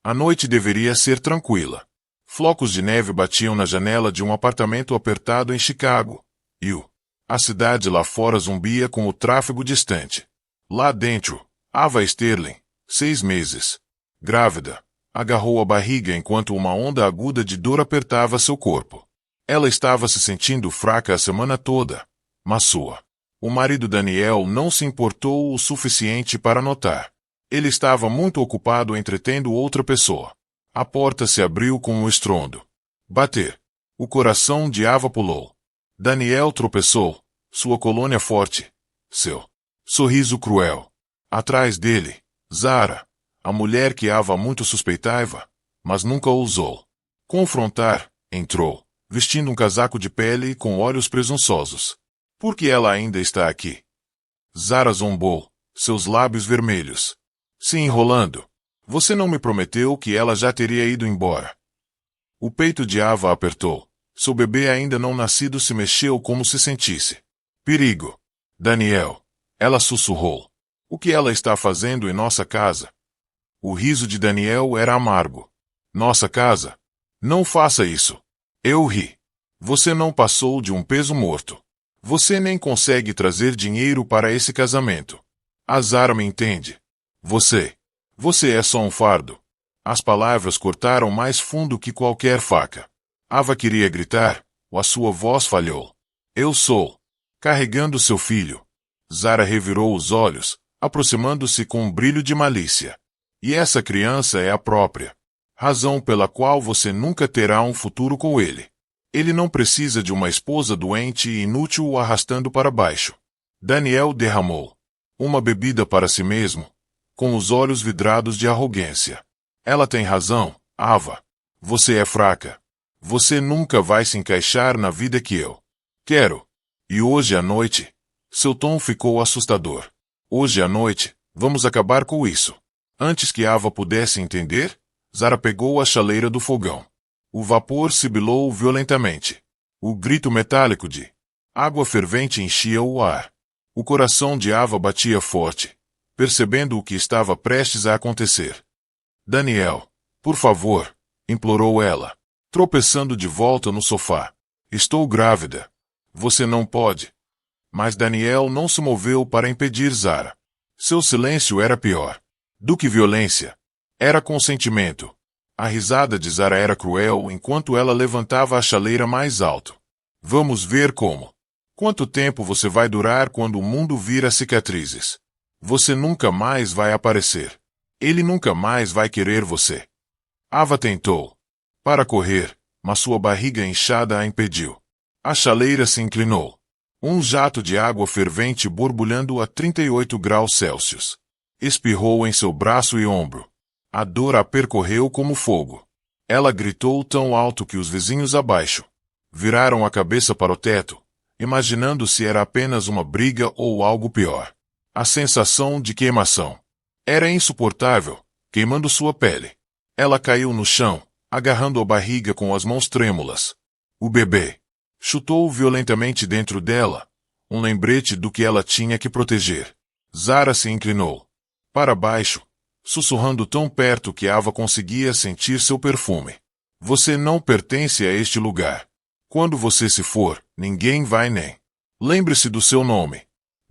A noite deveria ser tranquila. Flocos de neve batiam na janela de um apartamento apertado em Chicago, e a cidade lá fora zumbia com o tráfego distante. Lá dentro, Ava Sterling, 6 meses, grávida, agarrou a barriga enquanto uma onda aguda de dor apertava seu corpo. Ela estava se sentindo fraca a semana toda, mas o marido Daniel não se importou o suficiente para notar. Ele estava muito ocupado entretendo outra pessoa. A porta se abriu com um estrondo. Bater. O coração de Ava pulou. Daniel tropeçou, sua colônia forte, seu sorriso cruel. Atrás dele, Zara, a mulher que Ava muito suspeitava, mas nunca ousou confrontar, entrou, vestindo um casaco de pele e com olhos presunçosos. Por que ela ainda está aqui? Zara zombou, seus lábios vermelhos se enrolando. Você não me prometeu que ela já teria ido embora. O peito de Ava apertou. Seu bebê ainda não nascido se mexeu como se sentisse. Perigo. Daniel. Ela sussurrou. O que ela está fazendo em nossa casa? O riso de Daniel era amargo. Nossa casa? Não faça isso. Eu ri. Você não passou de um peso morto. Você nem consegue trazer dinheiro para esse casamento. A Zara me entende. Você é só um fardo. As palavras cortaram mais fundo que qualquer faca. Ava queria gritar, a sua voz falhou. Eu sou. Carregando seu filho. Zara revirou os olhos, aproximando-se com um brilho de malícia. E essa criança é a própria razão pela qual você nunca terá um futuro com ele. Ele não precisa de uma esposa doente e inútil o arrastando para baixo. Daniel derramou uma bebida para si mesmo, com os olhos vidrados de arrogância. Ela tem razão, Ava. Você é fraca. Você nunca vai se encaixar na vida que eu quero. E hoje à noite, seu tom ficou assustador. Hoje à noite, vamos acabar com isso. Antes que Ava pudesse entender, Zara pegou a chaleira do fogão. O vapor sibilou violentamente. O grito metálico de água fervente enchia o ar. O coração de Ava batia forte, percebendo o que estava prestes a acontecer. Daniel, por favor, implorou ela, tropeçando de volta no sofá. Estou grávida. Você não pode. Mas Daniel não se moveu para impedir Zara. Seu silêncio era pior do que violência. Era consentimento. A risada de Zara era cruel enquanto ela levantava a chaleira mais alto. Vamos ver como. Quanto tempo você vai durar quando o mundo vira cicatrizes? Você nunca mais vai aparecer. Ele nunca mais vai querer você. Ava tentou para correr, mas sua barriga inchada a impediu. A chaleira se inclinou. Um jato de água fervente borbulhando a 38 graus Celsius. Espirrou em seu braço e ombro. A dor a percorreu como fogo. Ela gritou tão alto que os vizinhos abaixo viraram a cabeça para o teto, imaginando se era apenas uma briga ou algo pior. A sensação de queimação era insuportável, queimando sua pele. Ela caiu no chão, agarrando a barriga com as mãos trêmulas. O bebê chutou violentamente dentro dela, um lembrete do que ela tinha que proteger. Zara se inclinou para baixo, sussurrando tão perto que Ava conseguia sentir seu perfume. Você não pertence a este lugar. Quando você se for, ninguém vai nem. Lembre-se do seu nome.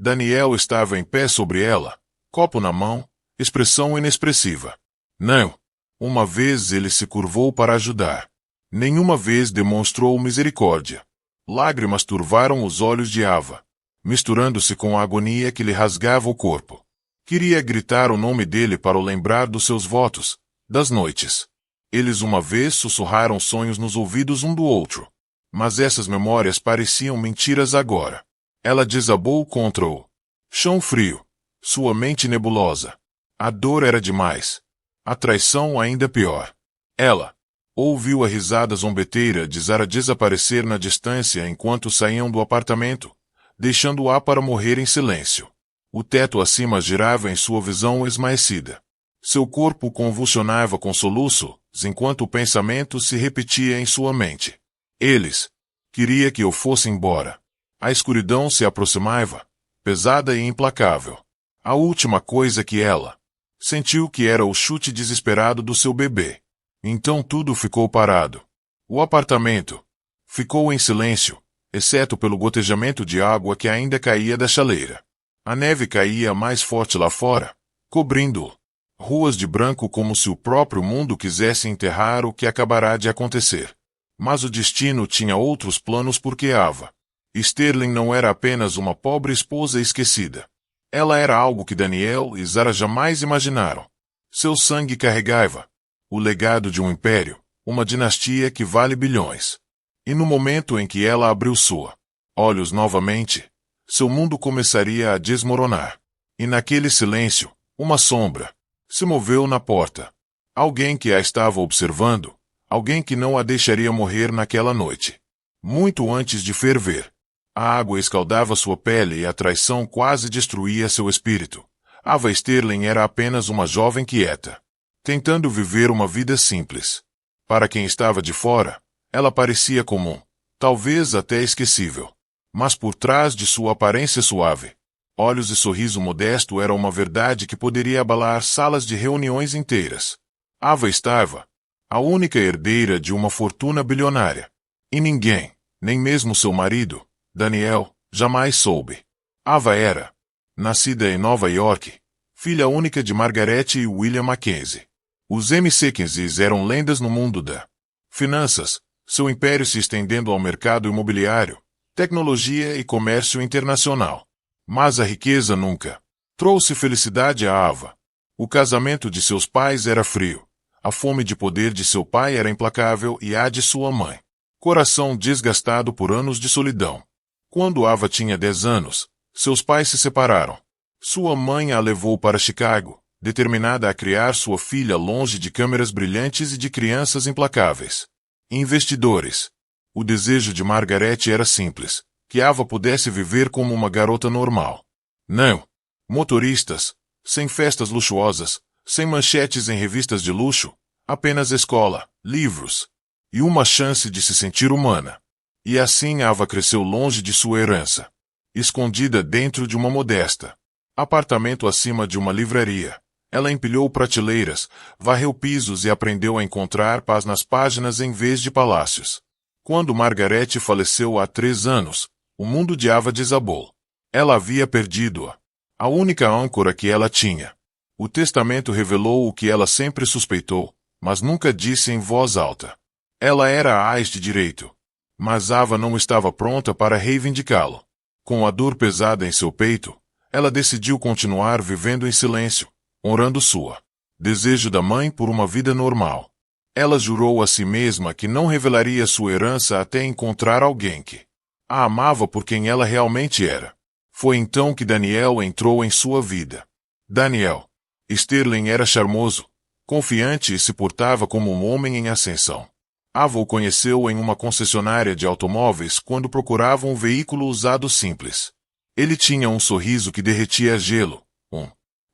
Daniel estava em pé sobre ela, copo na mão, expressão inexpressiva. Não. Uma vez ele se curvou para ajudar. Nenhuma vez demonstrou misericórdia. Lágrimas turvaram os olhos de Ava, misturando-se com a agonia que lhe rasgava o corpo. Queria gritar o nome dele para o lembrar dos seus votos, das noites. Eles uma vez sussurraram sonhos nos ouvidos um do outro. Mas essas memórias pareciam mentiras agora. Ela desabou contra o chão frio, sua mente nebulosa. A dor era demais. A traição ainda pior. Ela ouviu a risada zombeteira de Zara desaparecer na distância enquanto saíam do apartamento, deixando-a para morrer em silêncio. O teto acima girava em sua visão esmaecida. Seu corpo convulsionava com soluços, enquanto o pensamento se repetia em sua mente. Eles queria que eu fosse embora. A escuridão se aproximava, pesada e implacável. A última coisa que ela Sentiu que era o chute desesperado do seu bebê. Então tudo ficou parado. O apartamento ficou em silêncio, exceto pelo gotejamento de água que ainda caía da chaleira. A neve caía mais forte lá fora, cobrindo ruas de branco como se o próprio mundo quisesse enterrar o que acabará de acontecer. Mas o destino tinha outros planos porque Ava Sterling não era apenas uma pobre esposa esquecida. Ela era algo que Daniel e Zara jamais imaginaram. Seu sangue carregava o legado de um império, uma dinastia que vale bilhões. E no momento em que ela abriu seus olhos novamente, seu mundo começaria a desmoronar. E naquele silêncio, uma sombra se moveu na porta. Alguém que a estava observando, alguém que não a deixaria morrer naquela noite. Muito antes de ferver, a água escaldava sua pele e a traição quase destruía seu espírito. Ava Sterling era apenas uma jovem quieta, tentando viver uma vida simples. Para quem estava de fora, ela parecia comum, talvez até esquecível. Mas por trás de sua aparência suave, olhos e sorriso modesto era uma verdade que poderia abalar salas de reuniões inteiras. Ava estava a única herdeira de uma fortuna bilionária. E ninguém, nem mesmo seu marido, Daniel, jamais soube. Ava era nascida em Nova York, filha única de Margaret e William Mackenzie. Os Mackenzies eram lendas no mundo da finanças, seu império se estendendo ao mercado imobiliário, tecnologia e comércio internacional. Mas a riqueza nunca trouxe felicidade a Ava. O casamento de seus pais era frio. A fome de poder de seu pai era implacável e a de sua mãe. Coração desgastado por anos de solidão. Quando Ava tinha 10 anos, seus pais se separaram. Sua mãe a levou para Chicago, determinada a criar sua filha longe de câmeras brilhantes e de crianças implacáveis. Investidores. O desejo de Margaret era simples, que Ava pudesse viver como uma garota normal. Não. Motoristas, sem festas luxuosas, sem manchetes em revistas de luxo, apenas escola, livros e uma chance de se sentir humana. E assim Ava cresceu longe de sua herança, escondida dentro de uma modesta apartamento acima de uma livraria. Ela empilhou prateleiras, varreu pisos e aprendeu a encontrar paz nas páginas em vez de palácios. Quando Margaret faleceu há 3 anos, o mundo de Ava desabou. Ela havia perdido a única âncora que ela tinha. O testamento revelou o que ela sempre suspeitou, mas nunca disse em voz alta. Ela era a hás de direito. Mas Ava não estava pronta para reivindicá-lo. Com a dor pesada em seu peito, ela decidiu continuar vivendo em silêncio, honrando sua desejo da mãe por uma vida normal. Ela jurou a si mesma que não revelaria sua herança até encontrar alguém que a amava por quem ela realmente era. Foi então que Daniel entrou em sua vida. Daniel Sterling era charmoso, confiante e se portava como um homem em ascensão. Ava o conheceu em uma concessionária de automóveis quando procurava um veículo usado simples. Ele tinha um sorriso que derretia gelo,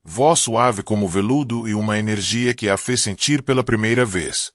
voz suave como veludo e uma energia que a fez sentir pela primeira vez.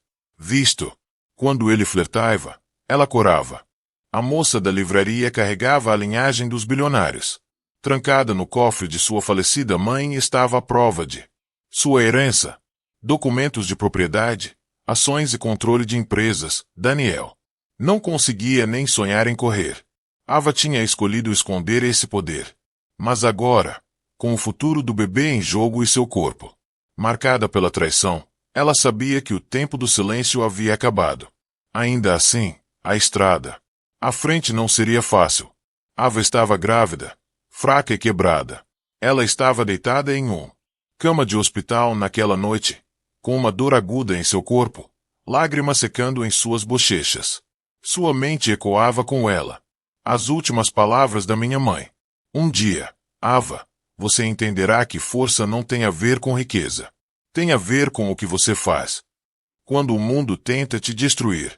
Quando ele flertava, ela corava. A moça da livraria carregava a linhagem dos bilionários. Trancada no cofre de sua falecida mãe estava a prova de sua herança, documentos de propriedade, ações e controle de empresas. Daniel não conseguia nem sonhar em correr. Ava tinha escolhido esconder esse poder. Mas agora, com o futuro do bebê em jogo e seu corpo marcada pela traição, ela sabia que o tempo do silêncio havia acabado. Ainda assim, a estrada à frente não seria fácil. Ava estava grávida, fraca e quebrada. Ela estava deitada em cama de hospital naquela noite, com uma dor aguda em seu corpo, lágrimas secando em suas bochechas. Sua mente ecoava com ela as últimas palavras da minha mãe. Um dia, Ava, você entenderá que força não tem a ver com riqueza. Tem a ver com o que você faz quando o mundo tenta te destruir.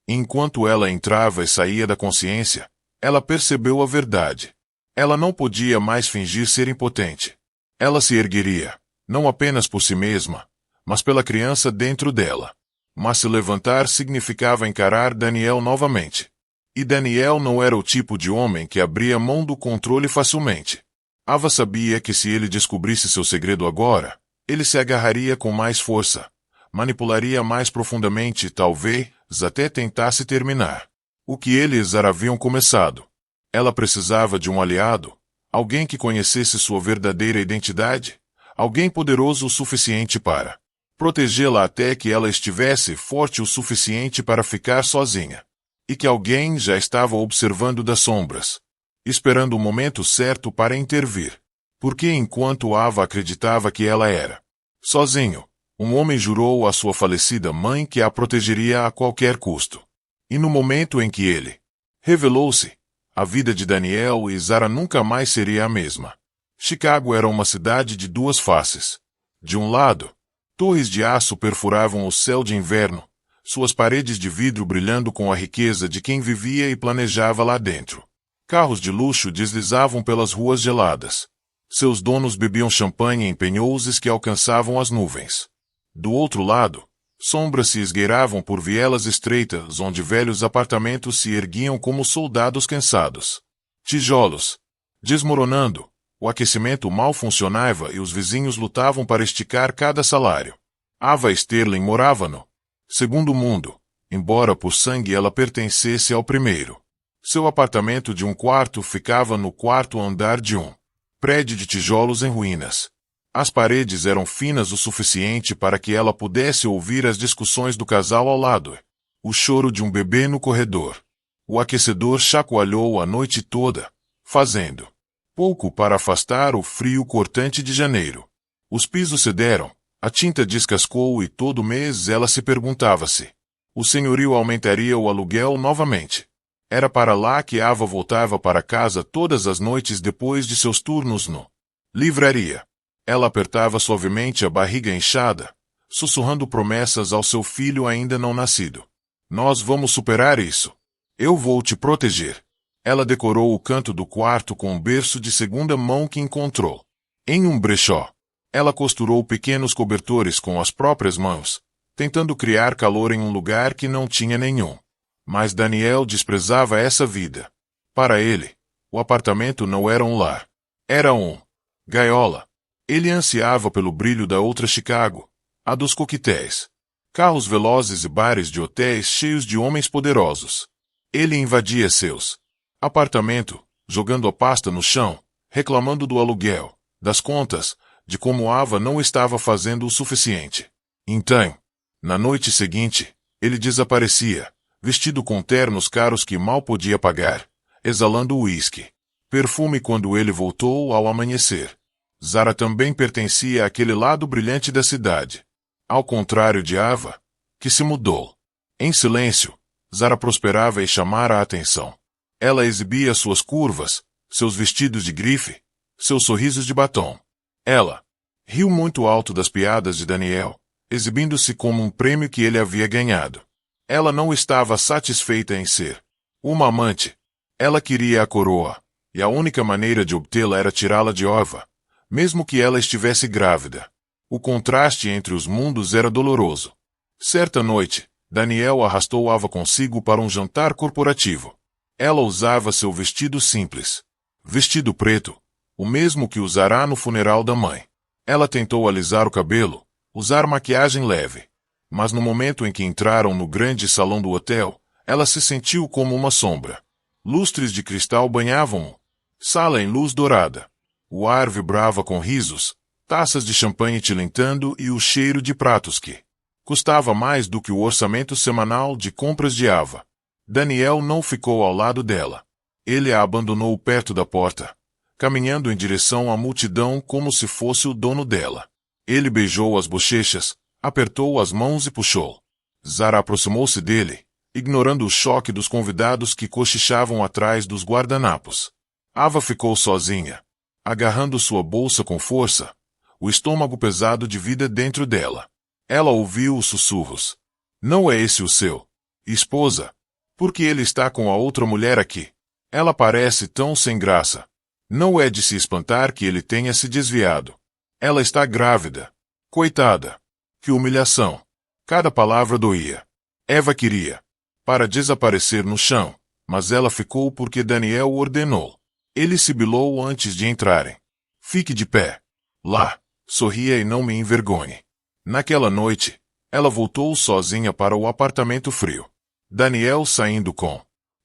Enquanto ela entrava e saía da consciência, ela percebeu a verdade. Ela não podia mais fingir ser impotente. Ela se ergueria, não apenas por si mesma, mas pela criança dentro dela. Mas se levantar significava encarar Daniel novamente. E Daniel não era o tipo de homem que abria mão do controle facilmente. Ava sabia que se ele descobrisse seu segredo agora, Ele se agarraria com mais força, manipularia mais profundamente e talvez até tentasse terminar o que eles haviam começado. Ela precisava de um aliado, alguém que conhecesse sua verdadeira identidade, alguém poderoso o suficiente para protegê-la até que ela estivesse forte o suficiente para ficar sozinha. E que alguém já estava observando das sombras, esperando o momento certo para intervir. Porque enquanto Ava acreditava que ela era sozinho, um homem jurou à sua falecida mãe que a protegeria a qualquer custo. E no momento em que ele revelou-se, a vida de Daniel e Zara nunca mais seria a mesma. Chicago era uma cidade de duas faces. De um lado, torres de aço perfuravam o céu de inverno, suas paredes de vidro brilhando com a riqueza de quem vivia e planejava lá dentro. Carros de luxo deslizavam pelas ruas geladas. Seus donos bebiam champanhe em penhouses que alcançavam as nuvens. Do outro lado, sombras se esgueiravam por vielas estreitas onde velhos apartamentos se erguiam como soldados cansados. Tijolos desmoronando, o aquecimento mal funcionava e os vizinhos lutavam para esticar cada salário. Ava Sterling morava no segundo mundo, embora por sangue ela pertencesse ao primeiro. Seu apartamento de um quarto ficava no quarto andar de um prédio de tijolos em ruínas. As paredes eram finas o suficiente para que ela pudesse ouvir as discussões do casal ao lado. O choro de um bebê no corredor. O aquecedor chacoalhou a noite toda, fazendo pouco para afastar o frio cortante de janeiro. Os pisos cederam, a tinta descascou e todo mês ela se perguntava se o senhorio aumentaria o aluguel novamente. Era para lá que Ava voltava para casa todas as noites depois de seus turnos no livraria. Ela apertava suavemente a barriga inchada, sussurrando promessas ao seu filho ainda não nascido. Nós vamos superar isso. Eu vou te proteger. Ela decorou o canto do quarto com um berço de segunda mão que encontrou em um brechó. Ela costurou pequenos cobertores com as próprias mãos, tentando criar calor em um lugar que não tinha nenhum. Mas Daniel desprezava essa vida. Para ele, o apartamento não era um lar. Era um gaiola. Ele ansiava pelo brilho da outra Chicago, a dos coquetéis. Carros velozes e bares de hotéis cheios de homens poderosos. Ele invadia seus apartamento, jogando a pasta no chão, reclamando do aluguel, das contas, de como Ava não estava fazendo o suficiente. Então, na noite seguinte, ele desaparecia, vestido com ternos caros que mal podia pagar, exalando uísque. Perfume quando ele voltou ao amanhecer. Zara também pertencia àquele lado brilhante da cidade. Ao contrário de Ava, que se mudou. Em silêncio, Zara prosperava e chamara a atenção. Ela exibia suas curvas, seus vestidos de grife, seus sorrisos de batom. Ela riu muito alto das piadas de Daniel, exibindo-se como um prêmio que ele havia ganhado. Ela não estava satisfeita em ser uma amante. Ela queria a coroa, e a única maneira de obtê-la era tirá-la de Ava, mesmo que ela estivesse grávida. O contraste entre os mundos era doloroso. Certa noite, Daniel arrastou Ava consigo para um jantar corporativo. Ela usava seu vestido simples. Vestido preto, o mesmo que usará no funeral da mãe. Ela tentou alisar o cabelo, usar maquiagem leve. Mas no momento em que entraram no grande salão do hotel, ela se sentiu como uma sombra. Lustres de cristal banhavam-o. Sala em luz dourada. O ar vibrava com risos, taças de champanhe tilintando e o cheiro de pratos que custava mais do que o orçamento semanal de compras de Ava. Daniel não ficou ao lado dela. Ele a abandonou perto da porta, caminhando em direção à multidão como se fosse o dono dela. Ele beijou as bochechas, apertou as mãos e puxou. Zara aproximou-se dele, ignorando o choque dos convidados que cochichavam atrás dos guardanapos. Ava ficou sozinha, agarrando sua bolsa com força, o estômago pesado de vida dentro dela. Ela ouviu os sussurros. Não é esse o seu esposa? Por que ele está com a outra mulher aqui? Ela parece tão sem graça. Não é de se espantar que ele tenha se desviado. Ela está grávida. Coitada. Que humilhação. Cada palavra doía. Eva queria para desaparecer no chão, mas ela ficou porque Daniel o ordenou. Ele sibilou antes de entrarem. Fique de pé. Lá. Sorria e não me envergonhe. Naquela noite, ela voltou sozinha para o apartamento frio. Daniel saindo com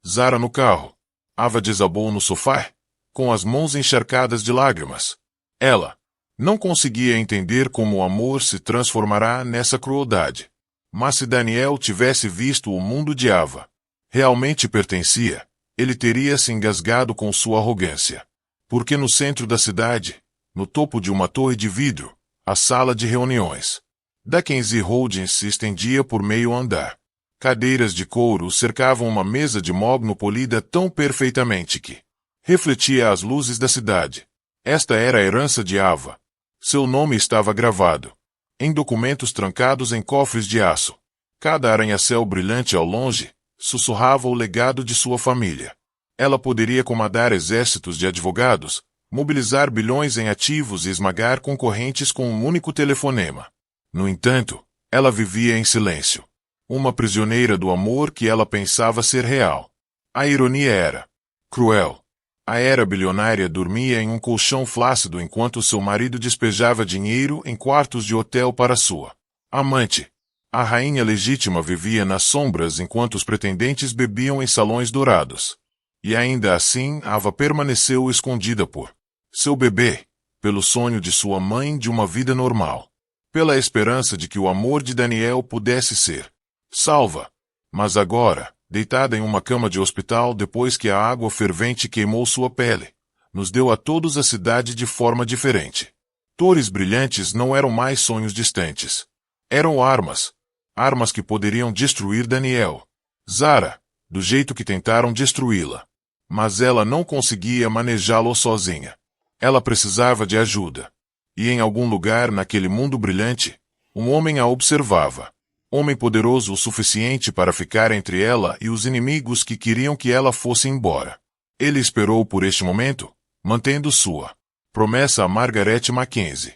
Zara no carro. Ava desabou no sofá, com as mãos encharcadas de lágrimas. Ela não conseguia entender como o amor se transformará nessa crueldade. Mas se Daniel tivesse visto o mundo de Ava realmente pertencia, ele teria se engasgado com sua arrogância. Porque no centro da cidade, no topo de uma torre de vidro, a sala de reuniões da Kenzie Holdings se estendia por meio andar. Cadeiras de couro cercavam uma mesa de mogno polida tão perfeitamente que refletia as luzes da cidade. Esta era a herança de Ava. Seu nome estava gravado em documentos trancados em cofres de aço. Cada arranha-céu brilhante ao longe sussurrava o legado de sua família. Ela poderia comandar exércitos de advogados, mobilizar bilhões em ativos e esmagar concorrentes com um único telefonema. No entanto, ela vivia em silêncio. Uma prisioneira do amor que ela pensava ser real. A ironia era cruel. A era bilionária dormia em um colchão flácido enquanto seu marido despejava dinheiro em quartos de hotel para sua amante. A rainha legítima vivia nas sombras enquanto os pretendentes bebiam em salões dourados. E ainda assim, Ava permaneceu escondida por seu bebê, pelo sonho de sua mãe de uma vida normal, pela esperança de que o amor de Daniel pudesse ser salva. Mas agora, deitada em uma cama de hospital depois que a água fervente queimou sua pele, nos deu a todos a cidade de forma diferente. Torres brilhantes não eram mais sonhos distantes. Eram armas. Armas que poderiam destruir Daniel. Zara, do jeito que tentaram destruí-la. Mas ela não conseguia manejá-lo sozinha. Ela precisava de ajuda. E em algum lugar naquele mundo brilhante, um homem a observava. Homem poderoso o suficiente para ficar entre ela e os inimigos que queriam que ela fosse embora. Ele esperou por este momento, mantendo sua promessa a Margaret Mackenzie.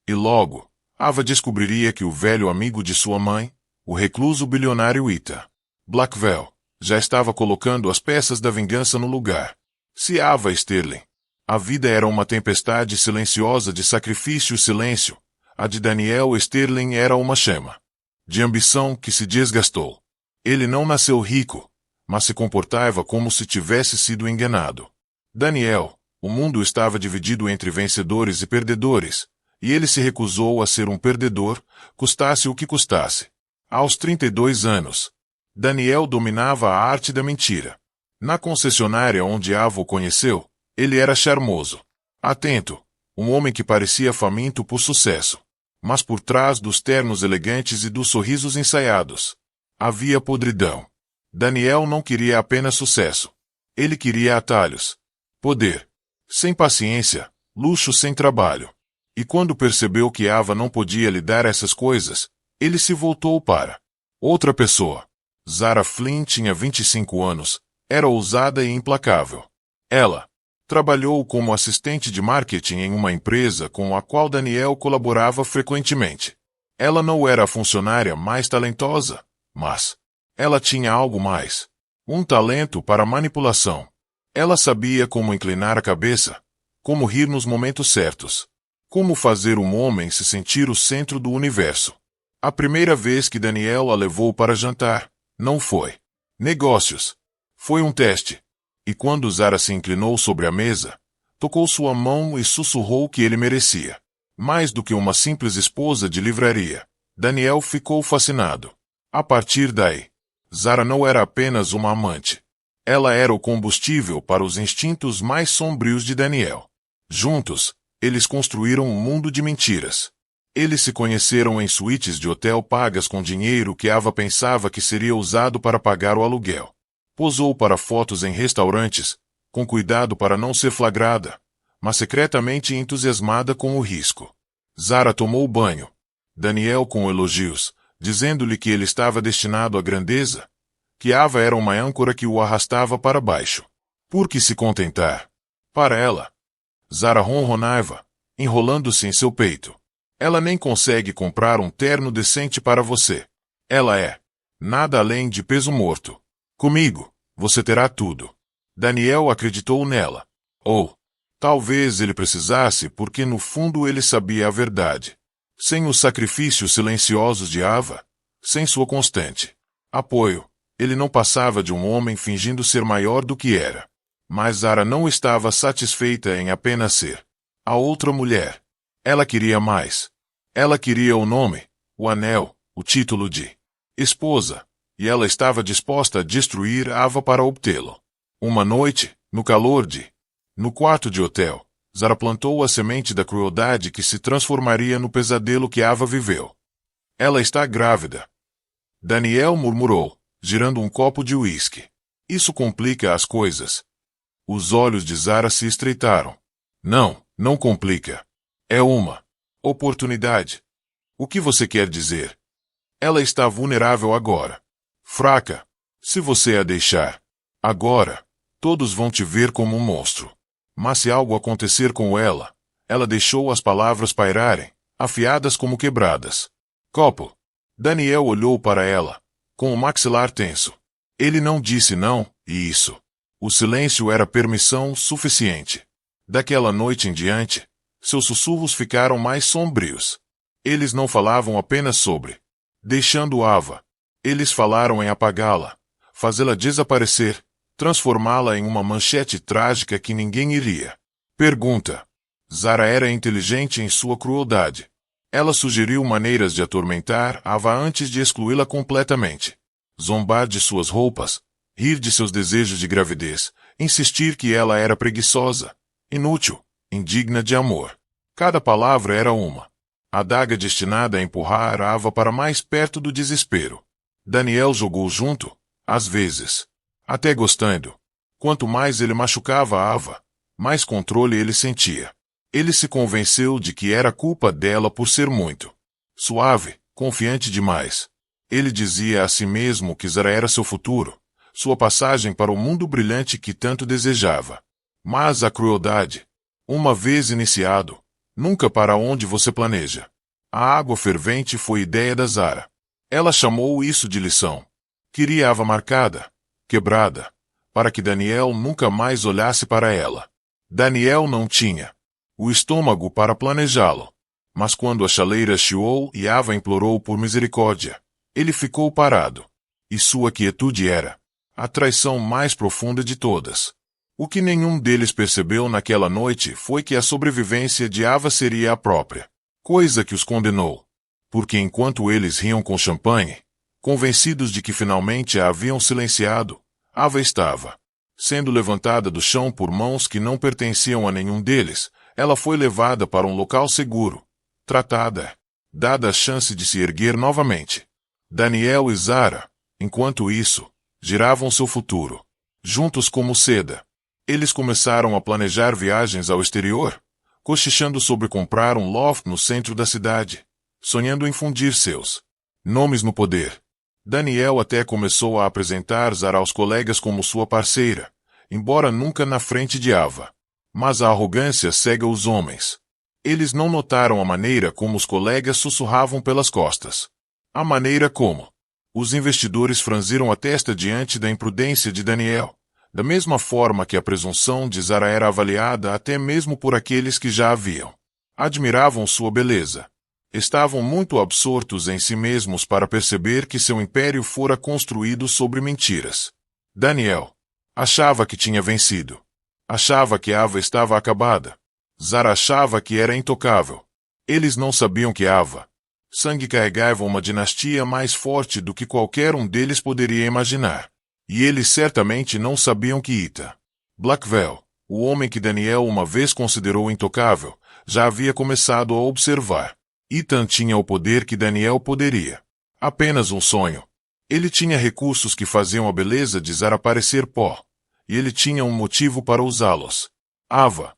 E logo, Ava descobriria que o velho amigo de sua mãe, o recluso bilionário Ita Blackwell, já estava colocando as peças da vingança no lugar. Se Ava Sterling, a vida era uma tempestade silenciosa de sacrifício e silêncio, a de Daniel Sterling era uma chama de ambição que se desgastou. Ele não nasceu rico, mas se comportava como se tivesse sido enganado. Daniel, o mundo estava dividido entre vencedores e perdedores, e ele se recusou a ser um perdedor, custasse o que custasse. Aos 32 anos, Daniel dominava a arte da mentira. Na concessionária onde Ava o conheceu, ele era charmoso, atento, um homem que parecia faminto por sucesso. Mas por trás dos ternos elegantes e dos sorrisos ensaiados, havia podridão. Daniel não queria apenas sucesso. Ele queria atalhos. Poder. Sem paciência, luxo sem trabalho. E quando percebeu que Ava não podia lhe dar essas coisas, ele se voltou para outra pessoa. Zara Flynn tinha 25 anos, era ousada e implacável. Ela trabalhou como assistente de marketing em uma empresa com a qual Daniel colaborava frequentemente. Ela não era a funcionária mais talentosa, mas ela tinha algo mais. Um talento para manipulação. Ela sabia como inclinar a cabeça, como rir nos momentos certos, como fazer um homem se sentir o centro do universo. A primeira vez que Daniel a levou para jantar, não foi negócios. Foi um teste. E quando Zara se inclinou sobre a mesa, tocou sua mão e sussurrou que ele merecia. Mais do que uma simples esposa de livraria, Daniel ficou fascinado. A partir daí, Zara não era apenas uma amante. Ela era o combustível para os instintos mais sombrios de Daniel. Juntos, eles construíram um mundo de mentiras. Eles se conheceram em suítes de hotel pagas com dinheiro que Ava pensava que seria usado para pagar o aluguel. Posou para fotos em restaurantes, com cuidado para não ser flagrada, mas secretamente entusiasmada com o risco. Zara tomou banho. Daniel com elogios, dizendo-lhe que ele estava destinado à grandeza, que Ava era uma âncora que o arrastava para baixo. Por que se contentar? Para ela. Zara ronronava, enrolando-se em seu peito. Ela nem consegue comprar um terno decente para você. Ela é nada além de peso morto. Comigo, você terá tudo. Daniel acreditou nela. Ou, Talvez ele precisasse porque no fundo ele sabia a verdade. Sem os sacrifícios silenciosos de Ava, sem sua constante apoio, ele não passava de um homem fingindo ser maior do que era. Mas Zara não estava satisfeita em apenas ser a outra mulher. Ela queria mais. Ela queria o nome, o anel, o título de esposa, e ela estava disposta a destruir Ava para obtê-lo. Uma noite, no quarto de hotel, Zara plantou a semente da crueldade que se transformaria no pesadelo que Ava viveu. Ela está grávida. Daniel murmurou, girando um copo de uísque. Isso complica as coisas. Os olhos de Zara se estreitaram. Não complica. É uma oportunidade. O que você quer dizer? Ela está vulnerável agora. Fraca. Se você a deixar agora, todos vão te ver como um monstro. Mas se algo acontecer com ela, ela deixou as palavras pairarem, afiadas como quebradas. Copo. Daniel olhou para ela, com o maxilar tenso. Ele não disse não, e isso. O silêncio era permissão suficiente. Daquela noite em diante, seus sussurros ficaram mais sombrios. Eles não falavam apenas sobre deixando Ava. Eles falaram em apagá-la, fazê-la desaparecer, transformá-la em uma manchete trágica que ninguém iria. Pergunta. Zara era inteligente em sua crueldade. Ela sugeriu maneiras de atormentar Ava antes de excluí-la completamente. Zombar de suas roupas, rir de seus desejos de gravidez, insistir que ela era preguiçosa, inútil, indigna de amor. Cada palavra era uma adaga destinada a empurrar Ava para mais perto do desespero. Daniel jogou junto, às vezes, até gostando. Quanto mais ele machucava Ava, mais controle ele sentia. Ele se convenceu de que era culpa dela por ser muito suave, confiante demais. Ele dizia a si mesmo que Zara era seu futuro, sua passagem para o mundo brilhante que tanto desejava. Mas a crueldade, uma vez iniciado, nunca para onde você planeja. A água fervente foi ideia da Zara. Ela chamou isso de lição. Queria Ava marcada, quebrada, para que Daniel nunca mais olhasse para ela. Daniel não tinha o estômago para planejá-lo. Mas quando a chaleira chiou e Ava implorou por misericórdia, ele ficou parado. E sua quietude era a traição mais profunda de todas. O que nenhum deles percebeu naquela noite foi que a sobrevivência de Ava seria a própria coisa que os condenou. Porque enquanto eles riam com champanhe, convencidos de que finalmente a haviam silenciado, Ava estava sendo levantada do chão por mãos que não pertenciam a nenhum deles. Ela foi levada para um local seguro, tratada, dada a chance de se erguer novamente. Daniel e Zara, enquanto isso, giravam seu futuro, juntos como seda. Eles começaram a planejar viagens ao exterior, cochichando sobre comprar um loft no centro da cidade, sonhando em fundir seus nomes no poder. Daniel até começou a apresentar Zara aos colegas como sua parceira, embora nunca na frente de Ava. Mas a arrogância cega os homens. Eles não notaram a maneira como os colegas sussurravam pelas costas. A maneira como os investidores franziram a testa diante da imprudência de Daniel, da mesma forma que a presunção de Zara era avaliada até mesmo por aqueles que já haviam. Admiravam sua beleza. Estavam muito absortos em si mesmos para perceber que seu império fora construído sobre mentiras. Daniel achava que tinha vencido. Achava que Ava estava acabada. Zara achava que era intocável. Eles não sabiam que Ava, sangue carregava uma dinastia mais forte do que qualquer um deles poderia imaginar. E eles certamente não sabiam que Ita Blackwell, o homem que Daniel uma vez considerou intocável, já havia começado a observar. Ethan tinha o poder que Daniel poderia. Apenas um sonho. Ele tinha recursos que faziam a beleza de Zara parecer pó. E ele tinha um motivo para usá-los. Ava.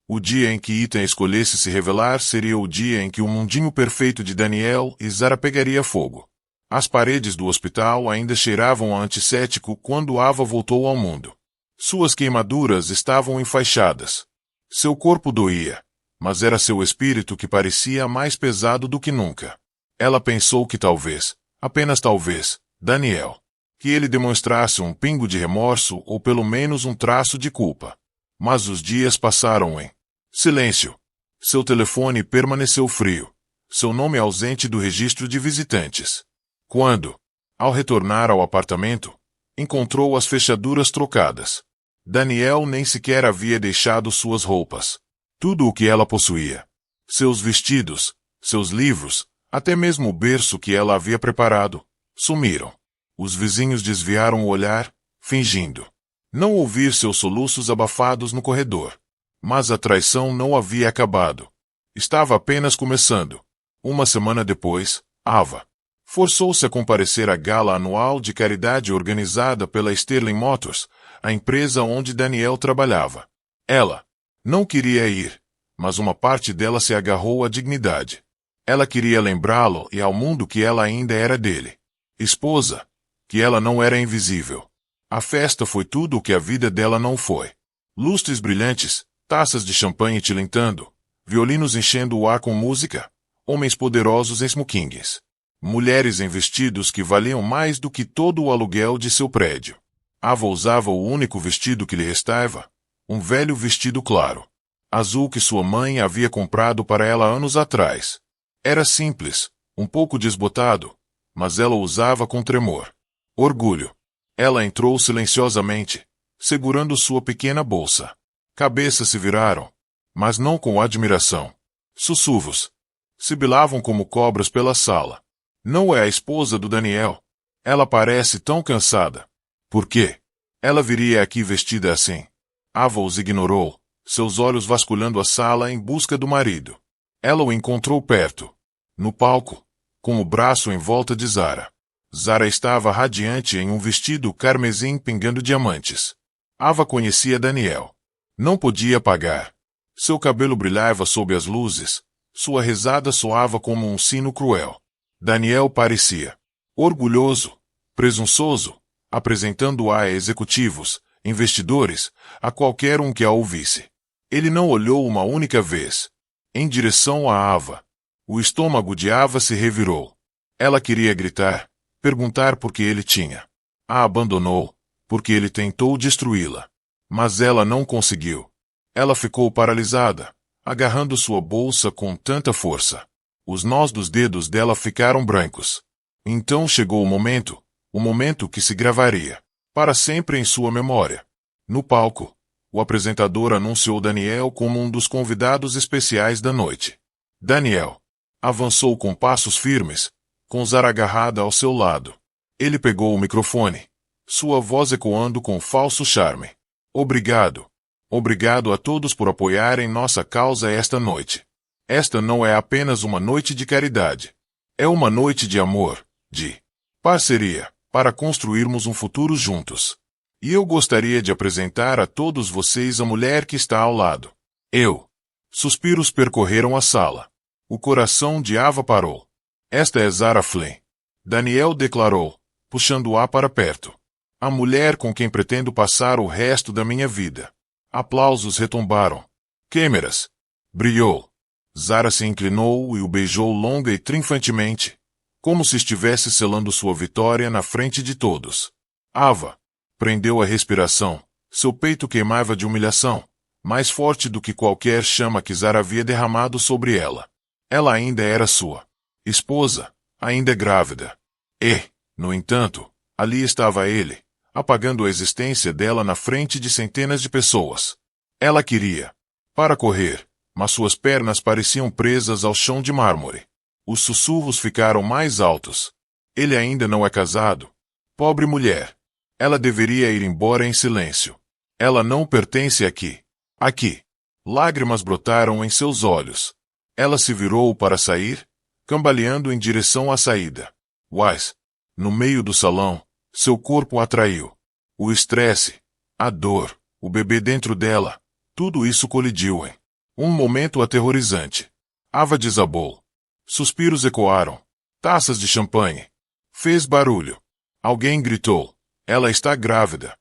O dia em que Ethan escolhesse se revelar seria o dia em que o mundinho perfeito de Daniel e Zara pegaria fogo. As paredes do hospital ainda cheiravam a antisséptico quando Ava voltou ao mundo. Suas queimaduras estavam enfaixadas. Seu corpo doía, mas era seu espírito que parecia mais pesado do que nunca. Ela pensou que talvez, apenas talvez, Daniel, que ele demonstrasse um pingo de remorso ou pelo menos um traço de culpa. Mas os dias passaram em silêncio. Seu telefone permaneceu frio. Seu nome ausente do registro de visitantes. Quando, ao retornar ao apartamento, encontrou as fechaduras trocadas. Daniel nem sequer havia deixado suas roupas. Tudo o que ela possuía. Seus vestidos, seus livros, até mesmo o berço que ela havia preparado, sumiram. Os vizinhos desviaram o olhar, fingindo não ouvir seus soluços abafados no corredor. Mas a traição não havia acabado. Estava apenas começando. Uma semana depois, Ava forçou-se a comparecer à gala anual de caridade organizada pela Sterling Motors, a empresa onde Daniel trabalhava. Ela não queria ir, mas uma parte dela se agarrou à dignidade. Ela queria lembrá-lo e ao mundo que ela ainda era dele. Esposa, que ela não era invisível. A festa foi tudo o que a vida dela não foi. Lustres brilhantes, taças de champanhe tilintando, violinos enchendo o ar com música, homens poderosos em smokings. Mulheres em vestidos que valiam mais do que todo o aluguel de seu prédio. Ava usava o único vestido que lhe restava, um velho vestido claro, azul que sua mãe havia comprado para ela anos atrás. Era simples, um pouco desbotado, mas ela o usava com tremor. Orgulho. Ela entrou silenciosamente, segurando sua pequena bolsa. Cabeças se viraram, mas não com admiração. Sussurros sibilavam como cobras pela sala. Não é a esposa do Daniel. Ela parece tão cansada. Por quê? Ela viria aqui vestida assim. Ava os ignorou, seus olhos vasculhando a sala em busca do marido. Ela o encontrou perto, no palco, com o braço em volta de Zara. Zara estava radiante em um vestido carmesim pingando diamantes. Ava conhecia Daniel. Não podia pagar. Seu cabelo brilhava sob as luzes, sua risada soava como um sino cruel. Daniel parecia orgulhoso, presunçoso, apresentando-a a executivos, investidores, a qualquer um que a ouvisse. Ele não olhou uma única vez em direção a Ava. O estômago de Ava se revirou. Ela queria gritar, perguntar por que ele tinha. A abandonou, porque ele tentou destruí-la. Mas ela não conseguiu. Ela ficou paralisada, agarrando sua bolsa com tanta força. Os nós dos dedos dela ficaram brancos. Então chegou o momento que se gravaria, para sempre em sua memória. No palco, o apresentador anunciou Daniel como um dos convidados especiais da noite. Daniel avançou com passos firmes, com Zara agarrada ao seu lado. Ele pegou o microfone, sua voz ecoando com falso charme. Obrigado. Obrigado a todos por apoiarem nossa causa esta noite. Esta não é apenas uma noite de caridade. É uma noite de amor, de parceria, para construirmos um futuro juntos. E eu gostaria de apresentar a todos vocês a mulher que está ao lado. Eu. Suspiros percorreram a sala. O coração de Ava parou. Esta é Zara Flynn. Daniel declarou, puxando-a para perto. A mulher com quem pretendo passar o resto da minha vida. Aplausos retumbaram. Câmeras. Brilhou. Zara se inclinou e o beijou longa e triunfantemente, como se estivesse selando sua vitória na frente de todos. Ava prendeu a respiração. Seu peito queimava de humilhação, mais forte do que qualquer chama que Zara havia derramado sobre ela. Ela ainda era sua esposa, ainda grávida. E, no entanto, ali estava ele, apagando a existência dela na frente de centenas de pessoas. Ela queria para correr, mas suas pernas pareciam presas ao chão de mármore. Os sussurros ficaram mais altos. Ele ainda não é casado. Pobre mulher. Ela deveria ir embora em silêncio. Ela não pertence aqui. Aqui. Lágrimas brotaram em seus olhos. Ela se virou para sair, cambaleando em direção à saída. Mas, no meio do salão, seu corpo a atraiu. O estresse, a dor, o bebê dentro dela, tudo isso colidiu em um momento aterrorizante. Ava desabou. Suspiros ecoaram. Taças de champanhe. Fez barulho. Alguém gritou. Ela está grávida.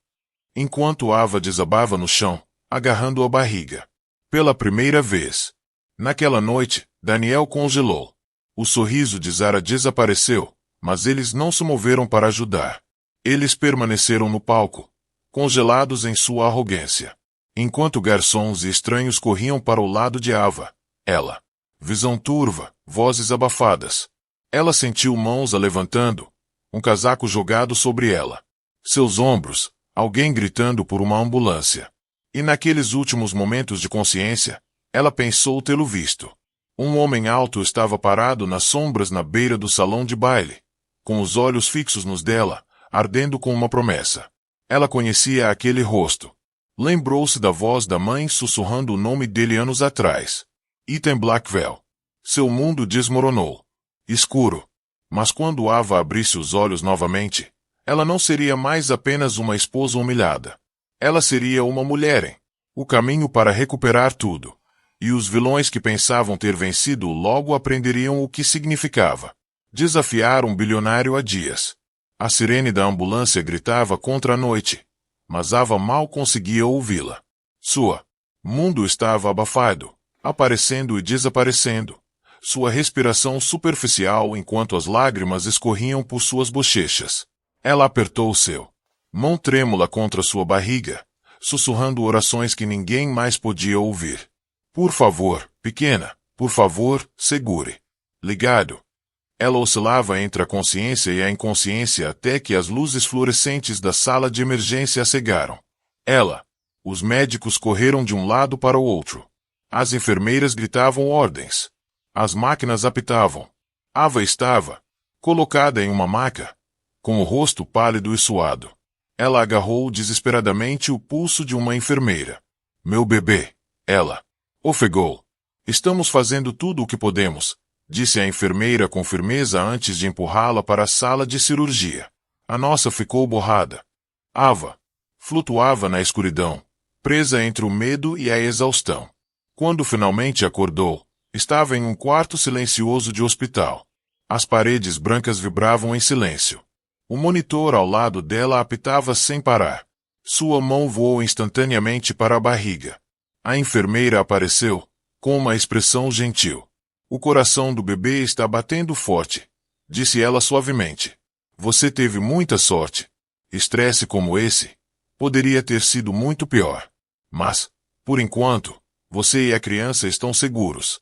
Enquanto Ava desabava no chão, agarrando a barriga. Pela primeira vez. Naquela noite, Daniel congelou. O sorriso de Zara desapareceu, mas eles não se moveram para ajudar. Eles permaneceram no palco, congelados em sua arrogância. Enquanto garçons e estranhos corriam para o lado de Ava, ela. Visão turva, vozes abafadas. Ela sentiu mãos a levantando, um casaco jogado sobre ela. Seus ombros, alguém gritando por uma ambulância. E naqueles últimos momentos de consciência, ela pensou tê-lo visto. Um homem alto estava parado nas sombras na beira do salão de baile, com os olhos fixos nos dela, ardendo com uma promessa. Ela conhecia aquele rosto. Lembrou-se da voz da mãe sussurrando o nome dele anos atrás. Ethan Blackwell. Seu mundo desmoronou. Escuro. Mas quando Ava abrisse os olhos novamente, ela não seria mais apenas uma esposa humilhada. Ela seria uma mulher em o caminho para recuperar tudo. E os vilões que pensavam ter vencido logo aprenderiam o que significava desafiar um bilionário há dias. A sirene da ambulância gritava contra a noite, mas Ava mal conseguia ouvi-la. Sua mundo estava abafado, aparecendo e desaparecendo. Sua respiração superficial enquanto as lágrimas escorriam por suas bochechas. Ela apertou seu mão trêmula contra sua barriga, sussurrando orações que ninguém mais podia ouvir. Por favor, pequena, por favor, segure. Ligado. Ela oscilava entre a consciência e a inconsciência até que as luzes fluorescentes da sala de emergência a cegaram. Os médicos correram de um lado para o outro. As enfermeiras gritavam ordens. As máquinas apitavam. Ava estava colocada em uma maca, com o rosto pálido e suado. Ela agarrou desesperadamente o pulso de uma enfermeira. Meu bebê, ela ofegou. Estamos fazendo tudo o que podemos, disse a enfermeira com firmeza antes de empurrá-la para a sala de cirurgia. A nossa ficou borrada. Ava flutuava na escuridão, presa entre o medo e a exaustão. Quando finalmente acordou, estava em um quarto silencioso de hospital. As paredes brancas vibravam em silêncio. O monitor ao lado dela apitava sem parar. Sua mão voou instantaneamente para a barriga. A enfermeira apareceu, com uma expressão gentil. O coração do bebê está batendo forte, disse ela suavemente. Você teve muita sorte. Estresse como esse poderia ter sido muito pior. Mas, por enquanto, você e a criança estão seguros.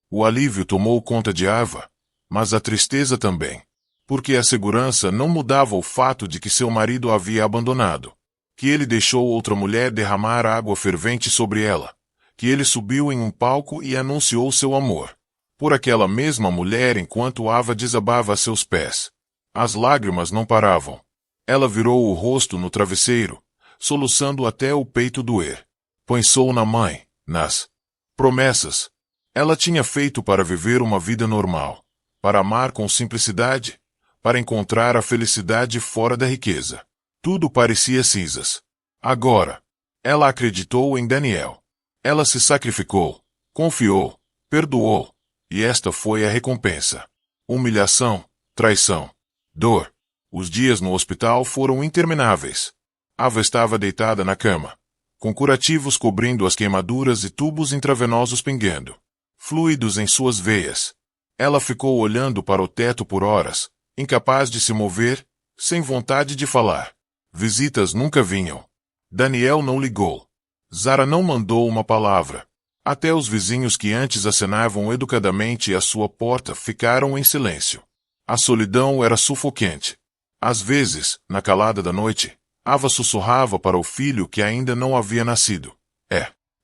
O alívio tomou conta de Ava, mas a tristeza também. Porque a segurança não mudava o fato de que seu marido a havia abandonado. Que ele deixou outra mulher derramar água fervente sobre ela. Que ele subiu em um palco e anunciou seu amor por aquela mesma mulher enquanto Ava desabava a seus pés. As lágrimas não paravam. Ela virou o rosto no travesseiro, soluçando até o peito doer. Pensou na mãe, nas promessas. Ela tinha feito para viver uma vida normal, para amar com simplicidade, para encontrar a felicidade fora da riqueza. Tudo parecia cinzas. Agora, ela acreditou em Daniel. Ela se sacrificou, confiou, perdoou, e esta foi a recompensa. Humilhação, traição, dor. Os dias no hospital foram intermináveis. Ava estava deitada na cama, com curativos cobrindo as queimaduras e tubos intravenosos pingando fluidos em suas veias. Ela ficou olhando para o teto por horas, incapaz de se mover, sem vontade de falar. Visitas nunca vinham. Daniel não ligou. Zara não mandou uma palavra. Até os vizinhos que antes acenavam educadamente à sua porta ficaram em silêncio. A solidão era sufocante. Às vezes, na calada da noite, Ava sussurrava para o filho que ainda não havia nascido.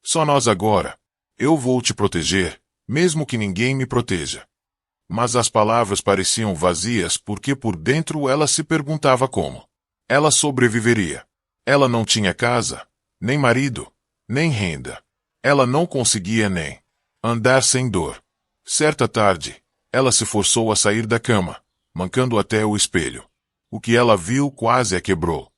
Só nós agora. Eu vou te proteger, mesmo que ninguém me proteja. Mas as palavras pareciam vazias porque por dentro ela se perguntava como ela sobreviveria. Ela não tinha casa, nem marido, nem renda. Ela não conseguia nem andar sem dor. Certa tarde, ela se forçou a sair da cama, mancando até o espelho. O que ela viu quase a quebrou.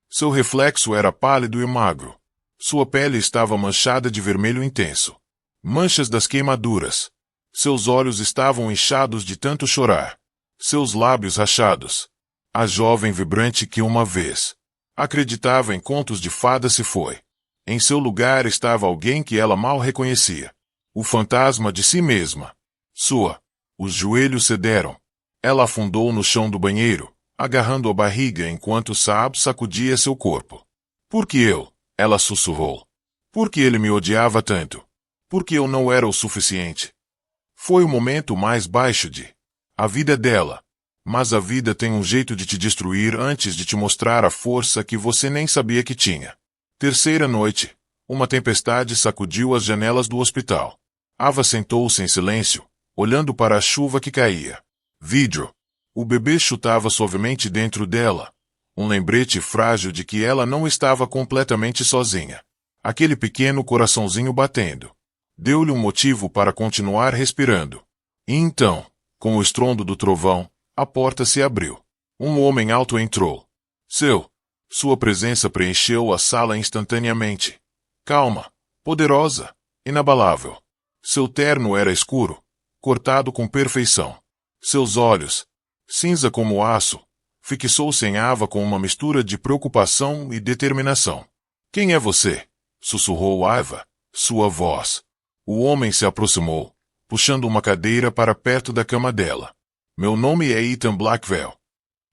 Seu reflexo era pálido e magro. Sua pele estava manchada de vermelho intenso. Manchas das queimaduras. Seus olhos estavam inchados de tanto chorar. Seus lábios rachados. A jovem vibrante que uma vez acreditava em contos de fadas se foi. Em seu lugar estava alguém que ela mal reconhecia. O fantasma de si mesma. Os joelhos cederam. Ela afundou no chão do banheiro, agarrando a barriga enquanto Saab sacudia seu corpo. Por que eu? Ela sussurrou. Por que ele me odiava tanto? Porque eu não era o suficiente. Foi o momento mais baixo a vida dela. Mas a vida tem um jeito de te destruir antes de te mostrar a força que você nem sabia que tinha. Terceira noite. Uma tempestade sacudiu as janelas do hospital. Ava sentou-se em silêncio, olhando para a chuva que caía. Vidro. O bebê chutava suavemente dentro dela. Um lembrete frágil de que ela não estava completamente sozinha. Aquele pequeno coraçãozinho batendo. Deu-lhe um motivo para continuar respirando. E então, com o estrondo do trovão, a porta se abriu. Um homem alto entrou. Sua presença preencheu a sala instantaneamente. Calma, poderosa, inabalável. Seu terno era escuro, cortado com perfeição. Seus olhos, cinza como aço, fixou-se em Ava com uma mistura de preocupação e determinação. Quem é você? Sussurrou Ava, sua voz. O homem se aproximou, puxando uma cadeira para perto da cama dela. Meu nome é Ethan Blackwell.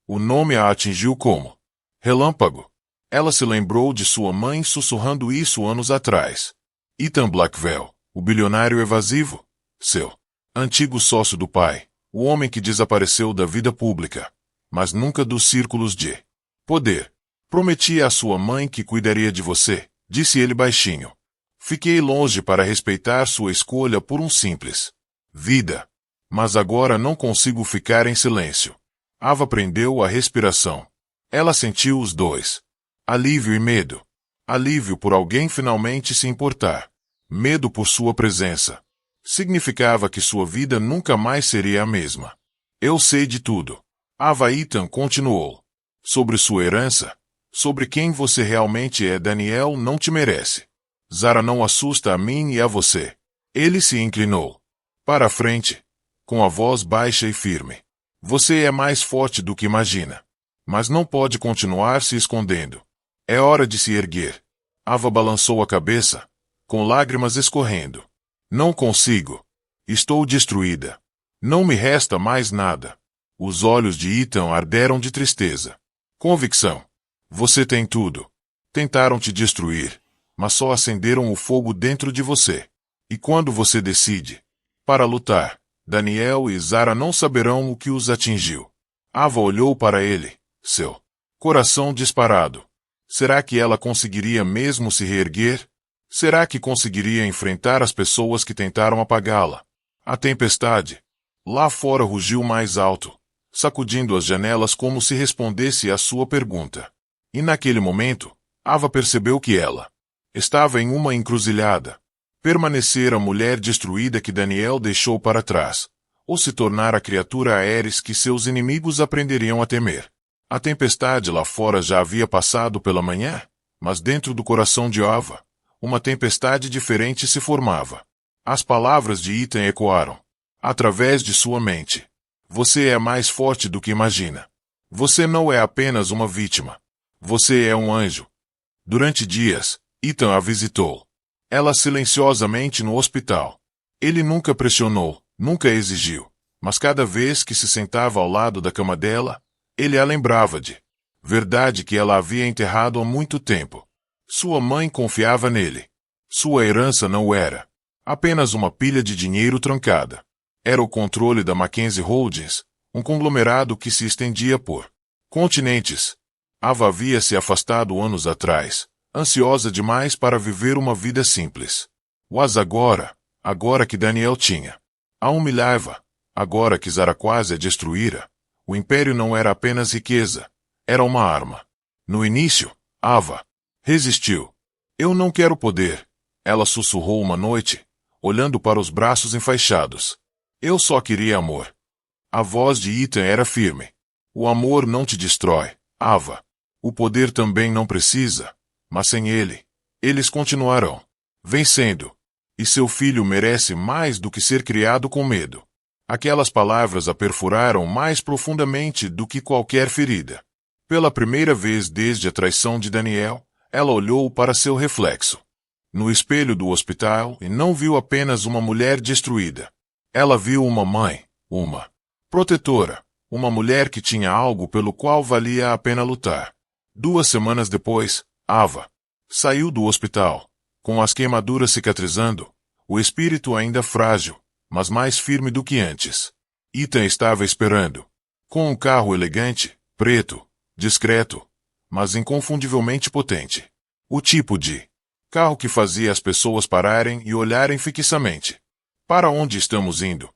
O nome a atingiu como relâmpago. Ela se lembrou de sua mãe sussurrando isso anos atrás. Ethan Blackwell, o bilionário evasivo, seu antigo sócio do pai, o homem que desapareceu da vida pública, mas nunca dos círculos de poder. Prometia à sua mãe que cuidaria de você, disse ele baixinho. Fiquei longe para respeitar sua escolha por um simples vida. Mas agora não consigo ficar em silêncio. Ava prendeu a respiração. Ela sentiu os dois. Alívio e medo. Alívio por alguém finalmente se importar. Medo por sua presença. Significava que sua vida nunca mais seria a mesma. Eu sei de tudo. Ava Ethan continuou. Sobre sua herança. Sobre quem você realmente é. Daniel não te merece. Zara não assusta a mim e a você. Ele se inclinou para a frente, com a voz baixa e firme. Você é mais forte do que imagina. Mas não pode continuar se escondendo. É hora de se erguer. Ava balançou a cabeça, com lágrimas escorrendo. Não consigo. Estou destruída. Não me resta mais nada. Os olhos de Ethan arderam de tristeza. Convicção. Você tem tudo. Tentaram te destruir, mas só acenderam o fogo dentro de você. E quando você decide para lutar, Daniel e Zara não saberão o que os atingiu. Ava olhou para ele, seu coração disparado. Será que ela conseguiria mesmo se reerguer? Será que conseguiria enfrentar as pessoas que tentaram apagá-la? A tempestade lá fora rugiu mais alto, sacudindo as janelas como se respondesse à sua pergunta. E naquele momento, Ava percebeu que ela estava em uma encruzilhada. Permanecer a mulher destruída que Daniel deixou para trás, ou se tornar a criatura Ares que seus inimigos aprenderiam a temer. A tempestade lá fora já havia passado pela manhã, mas dentro do coração de Ava, uma tempestade diferente se formava. As palavras de Ethan ecoaram, através de sua mente. Você é mais forte do que imagina. Você não é apenas uma vítima. Você é um anjo. Durante dias, Ethan a visitou. Ela silenciosamente no hospital. Ele nunca pressionou, nunca exigiu, mas cada vez que se sentava ao lado da cama dela, ele a lembrava de verdade que ela havia enterrado há muito tempo. Sua mãe confiava nele. Sua herança não era apenas uma pilha de dinheiro trancada. Era o controle da Mackenzie Holdings, um conglomerado que se estendia por continentes. Ava havia se afastado anos atrás, ansiosa demais para viver uma vida simples. Mas agora que Daniel tinha a humilhava, agora que Zara quase a destruíra, o império não era apenas riqueza, era uma arma. No início, Ava resistiu. Eu não quero poder, ela sussurrou uma noite, olhando para os braços enfaixados. Eu só queria amor. A voz de Ethan era firme. O amor não te destrói, Ava. O poder também não precisa. Mas sem ele, eles continuarão vencendo. E seu filho merece mais do que ser criado com medo. Aquelas palavras a perfuraram mais profundamente do que qualquer ferida. Pela primeira vez desde a traição de Daniel, ela olhou para seu reflexo no espelho do hospital e não viu apenas uma mulher destruída. Ela viu uma mãe, uma protetora, uma mulher que tinha algo pelo qual valia a pena lutar. 2 semanas depois, Ava Saiu do hospital, com as queimaduras cicatrizando, o espírito ainda frágil, mas mais firme do que antes. Ethan estava esperando. Com um carro elegante, preto, discreto, mas inconfundivelmente potente. O tipo de carro que fazia as pessoas pararem e olharem fixamente. Para onde estamos indo?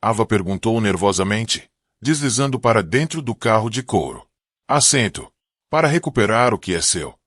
Ava perguntou nervosamente, deslizando para dentro do carro de couro. Assento. Para recuperar o que é seu.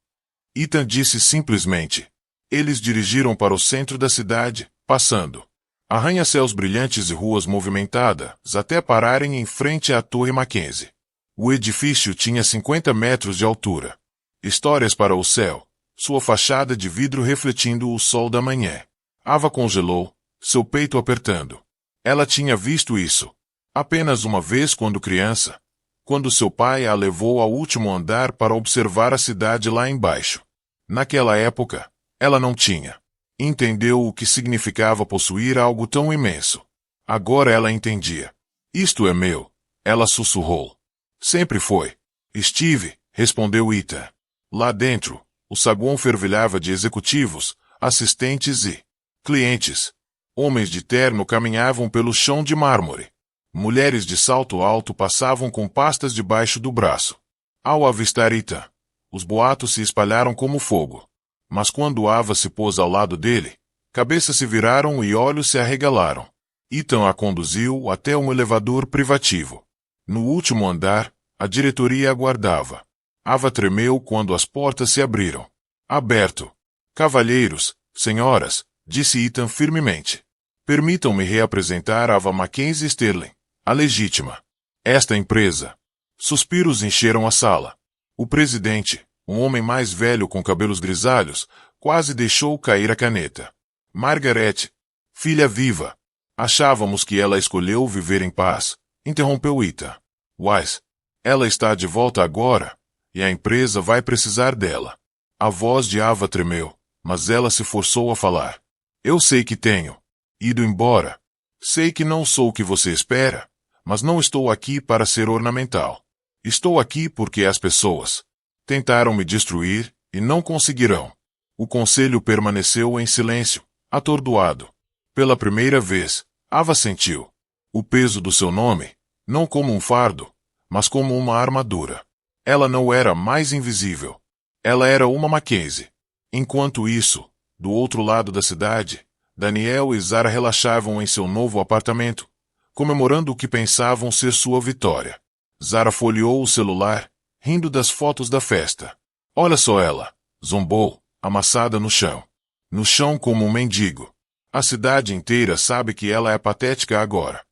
Ethan disse simplesmente. Eles dirigiram para o centro da cidade, passando arranha-céus brilhantes e ruas movimentadas, até pararem em frente à Torre Mackenzie. O edifício tinha 50 metros de altura. Histórias para o céu, sua fachada de vidro refletindo o sol da manhã. Ava congelou, seu peito apertando. Ela tinha visto isso apenas uma vez quando criança, quando seu pai a levou ao último andar para observar a cidade lá embaixo. Naquela época, ela não tinha entendeu o que significava possuir algo tão imenso. Agora ela entendia. Isto é meu, ela sussurrou. Sempre foi. Steve, respondeu Ethan. Lá dentro, o saguão fervilhava de executivos, assistentes e clientes. Homens de terno caminhavam pelo chão de mármore. Mulheres de salto alto passavam com pastas debaixo do braço. Ao avistar Ethan, os boatos se espalharam como fogo. Mas quando Ava se pôs ao lado dele, cabeças se viraram e olhos se arregalaram. Ethan a conduziu até um elevador privativo. No último andar, a diretoria aguardava. Ava tremeu quando as portas se abriram. Aberto. Cavalheiros, senhoras, disse Ethan firmemente. Permitam-me reapresentar Ava Mackenzie Sterling, a legítima. Esta empresa. Suspiros encheram a sala. O presidente, um homem mais velho com cabelos grisalhos, quase deixou cair a caneta. Margaret, filha viva. Achávamos que ela escolheu viver em paz, interrompeu Ethan. Wise, ela está de volta agora, e a empresa vai precisar dela. A voz de Ava tremeu, mas ela se forçou a falar. Eu sei que tenho ido embora. Sei que não sou o que você espera, mas não estou aqui para ser ornamental. Estou aqui porque as pessoas tentaram me destruir, e não conseguirão. O conselho permaneceu em silêncio, atordoado. Pela primeira vez, Ava sentiu o peso do seu nome, não como um fardo, mas como uma armadura. Ela não era mais invisível. Ela era uma Mackenzie. Enquanto isso, do outro lado da cidade, Daniel e Zara relaxavam em seu novo apartamento, comemorando o que pensavam ser sua vitória. Zara folheou o celular, rindo das fotos da festa. Olha só ela, zombou, amassada no chão. No chão como um mendigo. A cidade inteira sabe que ela é patética agora.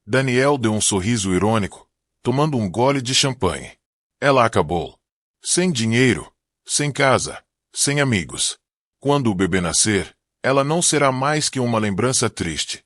Daniel deu um sorriso irônico, tomando um gole de champanhe. Ela acabou. Sem dinheiro, sem casa, sem amigos. Quando o bebê nascer, ela não será mais que uma lembrança triste.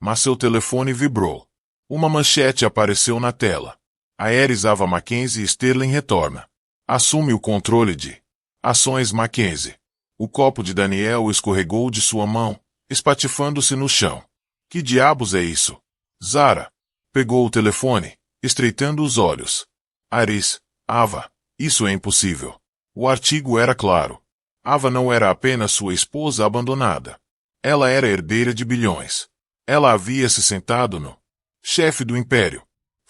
Mas seu telefone vibrou. Uma manchete apareceu na tela. A Ares Ava Mackenzie Sterling retorna. Assume o controle de ações Mackenzie. O copo de Daniel escorregou de sua mão, espatifando-se no chão. Que diabos é isso? Zara pegou o telefone, estreitando os olhos. Ares, Ava, isso é impossível. O artigo era claro. Ava não era apenas sua esposa abandonada. Ela era herdeira de bilhões. Ela havia se sentado no chefe do império.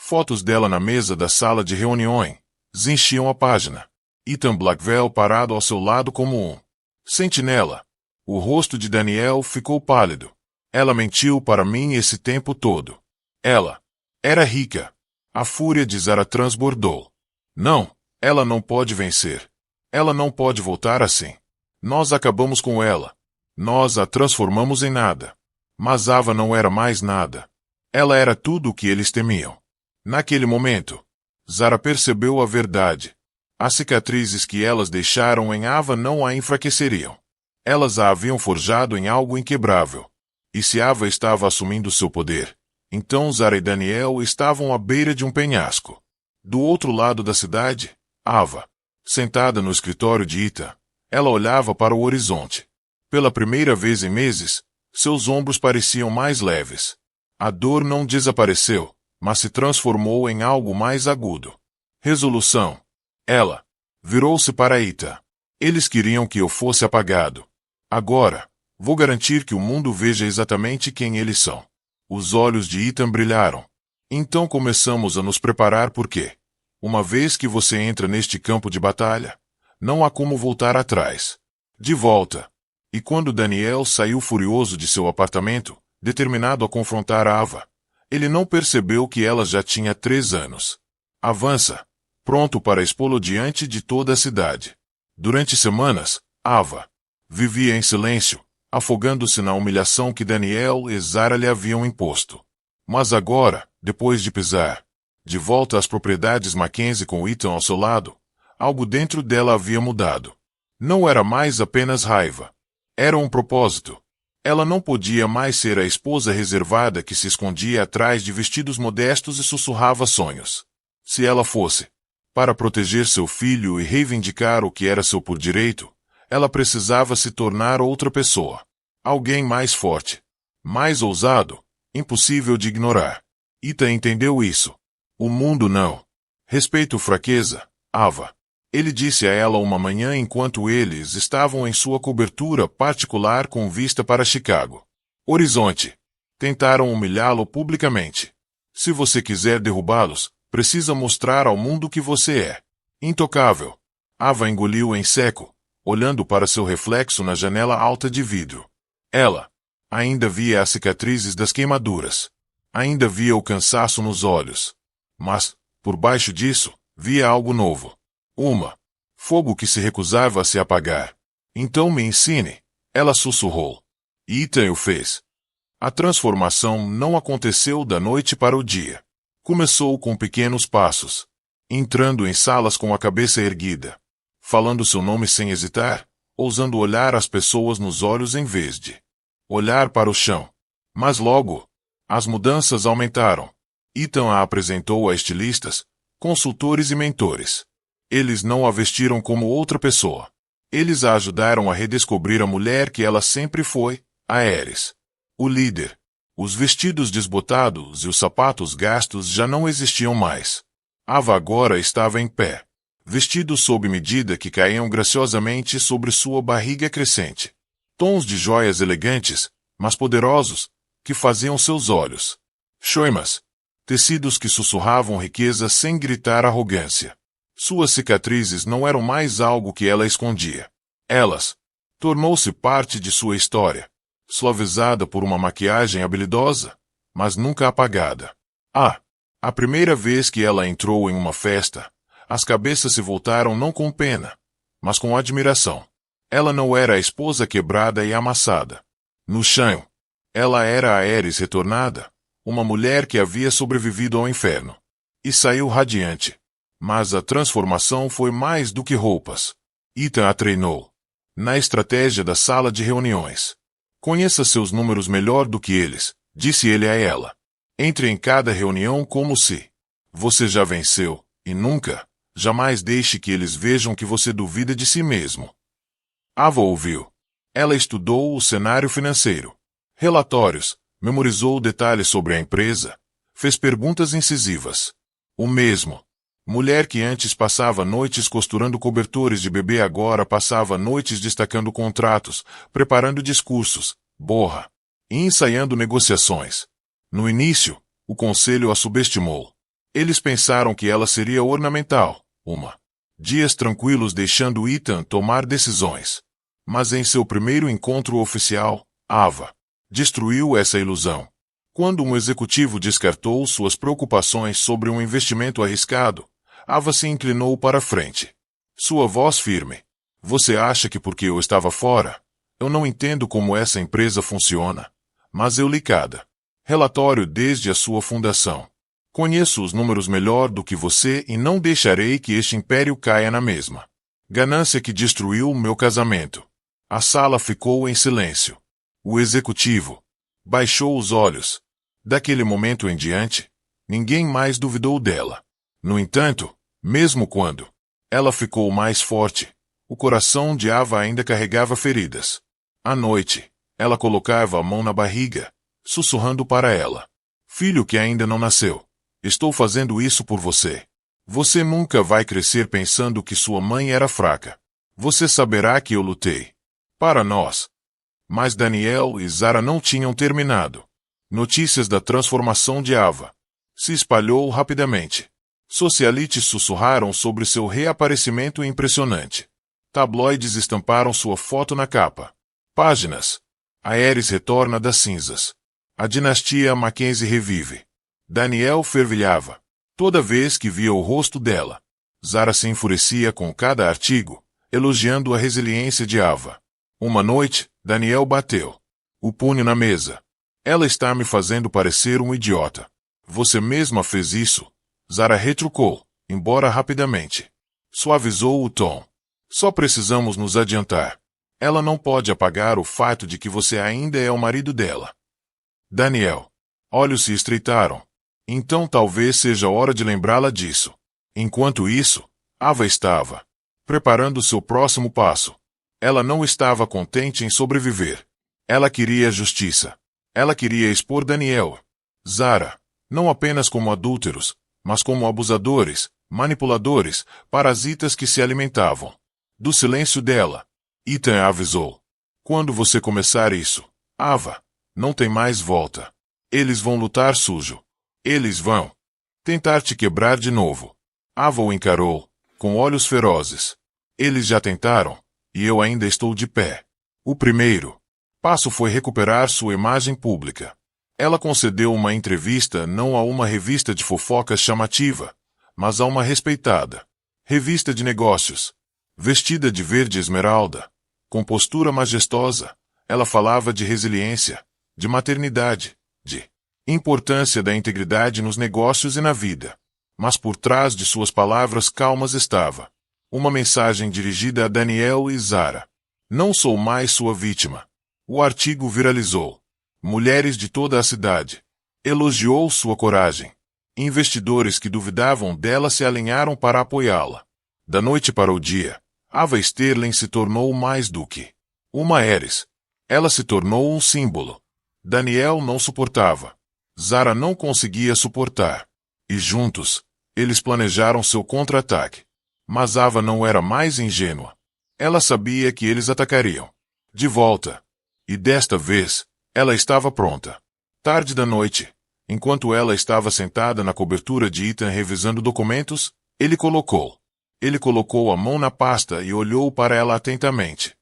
Fotos dela na mesa da sala de reuniões enchiam a página. Ethan Blackwell parado ao seu lado como um sentinela. O rosto de Daniel ficou pálido. Ela mentiu para mim esse tempo todo. Ela era rica. A fúria de Zara transbordou. Não, ela não pode vencer. Ela não pode voltar assim. Nós acabamos com ela. Nós a transformamos em nada. Mas Ava não era mais nada. Ela era tudo o que eles temiam. Naquele momento, Zara percebeu a verdade. As cicatrizes que elas deixaram em Ava não a enfraqueceriam. Elas a haviam forjado em algo inquebrável. E se Ava estava assumindo seu poder, então Zara e Daniel estavam à beira de um penhasco. Do outro lado da cidade, Ava, sentada no escritório de Ethan, ela olhava para o horizonte. Pela primeira vez em meses, seus ombros pareciam mais leves. A dor não desapareceu, mas se transformou em algo mais agudo. Resolução. Ela virou-se para Ethan. Eles queriam que eu fosse apagado. Agora, vou garantir que o mundo veja exatamente quem eles são. Os olhos de Ethan brilharam. Então começamos a nos preparar porque, uma vez que você entra neste campo de batalha, não há como voltar atrás. De volta. E quando Daniel saiu furioso de seu apartamento, determinado a confrontar Ava, ele não percebeu que ela já tinha 3 anos. Avança, pronto para expô-lo diante de toda a cidade. Durante semanas, Ava vivia em silêncio, afogando-se na humilhação que Daniel e Zara lhe haviam imposto. Mas agora, depois de pisar de volta às propriedades Mackenzie com Ethan ao seu lado, algo dentro dela havia mudado. Não era mais apenas raiva. Era um propósito. Ela não podia mais ser a esposa reservada que se escondia atrás de vestidos modestos e sussurrava sonhos. Se ela fosse para proteger seu filho e reivindicar o que era seu por direito, ela precisava se tornar outra pessoa. Alguém mais forte, mais ousado, impossível de ignorar. Ethan entendeu isso. O mundo não. Respeito fraqueza, Ava. Ele disse a ela uma manhã enquanto eles estavam em sua cobertura particular com vista para Chicago. Horizonte. Tentaram humilhá-lo publicamente. Se você quiser derrubá-los, precisa mostrar ao mundo que você é intocável. Ava engoliu em seco, olhando para seu reflexo na janela alta de vidro. Ela ainda via as cicatrizes das queimaduras. Ainda via o cansaço nos olhos. Mas, por baixo disso, via algo novo. Fogo que se recusava a se apagar. Então me ensine, ela sussurrou. E Ethan o fez. A transformação não aconteceu da noite para o dia. Começou com pequenos passos. Entrando em salas com a cabeça erguida. Falando seu nome sem hesitar, ousando olhar as pessoas nos olhos em vez de olhar para o chão. Mas logo, as mudanças aumentaram. Ethan a apresentou a estilistas, consultores e mentores. Eles não a vestiram como outra pessoa. Eles a ajudaram a redescobrir a mulher que ela sempre foi, a Ares. O líder. Os vestidos desbotados e os sapatos gastos já não existiam mais. Ava agora estava em pé. Vestidos sob medida que caíam graciosamente sobre sua barriga crescente. Tons de joias elegantes, mas poderosos, que faziam seus olhos. Choimas. Tecidos que sussurravam riqueza sem gritar arrogância. Suas cicatrizes não eram mais algo que ela escondia. Elas tornou-se parte de sua história, suavizada por uma maquiagem habilidosa, mas nunca apagada. A primeira vez que ela entrou em uma festa, as cabeças se voltaram não com pena, mas com admiração. Ela não era a esposa quebrada e amassada. No chão, ela era a Ares retornada, uma mulher que havia sobrevivido ao inferno. E saiu radiante. Mas a transformação foi mais do que roupas. Ethan a treinou. Na estratégia da sala de reuniões. Conheça seus números melhor do que eles, disse ele a ela. Entre em cada reunião como se você já venceu, e nunca, jamais deixe que eles vejam que você duvida de si mesmo. Ava ouviu. Ela estudou o cenário financeiro. Relatórios, memorizou detalhes sobre a empresa, fez perguntas incisivas. O mesmo. Mulher que antes passava noites costurando cobertores de bebê agora passava noites destacando contratos, preparando discursos, borra, e ensaiando negociações. No início, o conselho a subestimou. Eles pensaram que ela seria ornamental, dias tranquilos deixando Ethan tomar decisões. Mas em seu primeiro encontro oficial, Ava destruiu essa ilusão. Quando um executivo descartou suas preocupações sobre um investimento arriscado, Ava se inclinou para a frente. Sua voz firme. Você acha que porque eu estava fora, eu não entendo como essa empresa funciona? Mas eu li cada relatório desde a sua fundação. Conheço os números melhor do que você e não deixarei que este império caia na mesma ganância que destruiu meu casamento. A sala ficou em silêncio. O executivo baixou os olhos. Daquele momento em diante, ninguém mais duvidou dela. No entanto, mesmo quando ela ficou mais forte, o coração de Ava ainda carregava feridas. À noite, ela colocava a mão na barriga, sussurrando para ela. Filho que ainda não nasceu, estou fazendo isso por você. Você nunca vai crescer pensando que sua mãe era fraca. Você saberá que eu lutei para nós. Mas Daniel e Zara não tinham terminado. Notícias da transformação de Ava se espalhou rapidamente. Socialites sussurraram sobre seu reaparecimento impressionante. Tabloides estamparam sua foto na capa. Páginas. Aerys retorna das cinzas. A dinastia Mackenzie revive. Daniel fervilhava toda vez que via o rosto dela. Zara se enfurecia com cada artigo, elogiando a resiliência de Ava. Uma noite, Daniel bateu o punho na mesa. Ela está me fazendo parecer um idiota. Você mesma fez isso? Zara retrucou, embora rapidamente. Suavizou o tom. Só precisamos nos adiantar. Ela não pode apagar o fato de que você ainda é o marido dela. Daniel. Olhos se estreitaram. Então talvez seja hora de lembrá-la disso. Enquanto isso, Ava estava preparando seu próximo passo. Ela não estava contente em sobreviver. Ela queria justiça. Ela queria expor Daniel, Zara, não apenas como adúlteros, mas como abusadores, manipuladores, parasitas que se alimentavam do silêncio dela. Ethan avisou. Quando você começar isso, Ava, não tem mais volta. Eles vão lutar sujo. Eles vão tentar te quebrar de novo. Ava o encarou, com olhos ferozes. Eles já tentaram, e eu ainda estou de pé. O primeiro passo foi recuperar sua imagem pública. Ela concedeu uma entrevista não a uma revista de fofocas chamativa, mas a uma respeitada revista de negócios. Vestida de verde esmeralda, com postura majestosa, ela falava de resiliência, de maternidade, de importância da integridade nos negócios e na vida. Mas por trás de suas palavras calmas estava uma mensagem dirigida a Daniel e Zara. Não sou mais sua vítima. O artigo viralizou. Mulheres de toda a cidade elogiou sua coragem. Investidores que duvidavam dela se alinharam para apoiá-la. Da noite para o dia, Ava Sterling se tornou mais do que uma Aerys. Ela se tornou um símbolo. Daniel não suportava. Zara não conseguia suportar. E juntos, eles planejaram seu contra-ataque. Mas Ava não era mais ingênua. Ela sabia que eles atacariam de volta. E desta vez, ela estava pronta. Tarde da noite, enquanto ela estava sentada na cobertura de Ethan revisando documentos, ele colocou a mão na pasta e olhou para ela atentamente.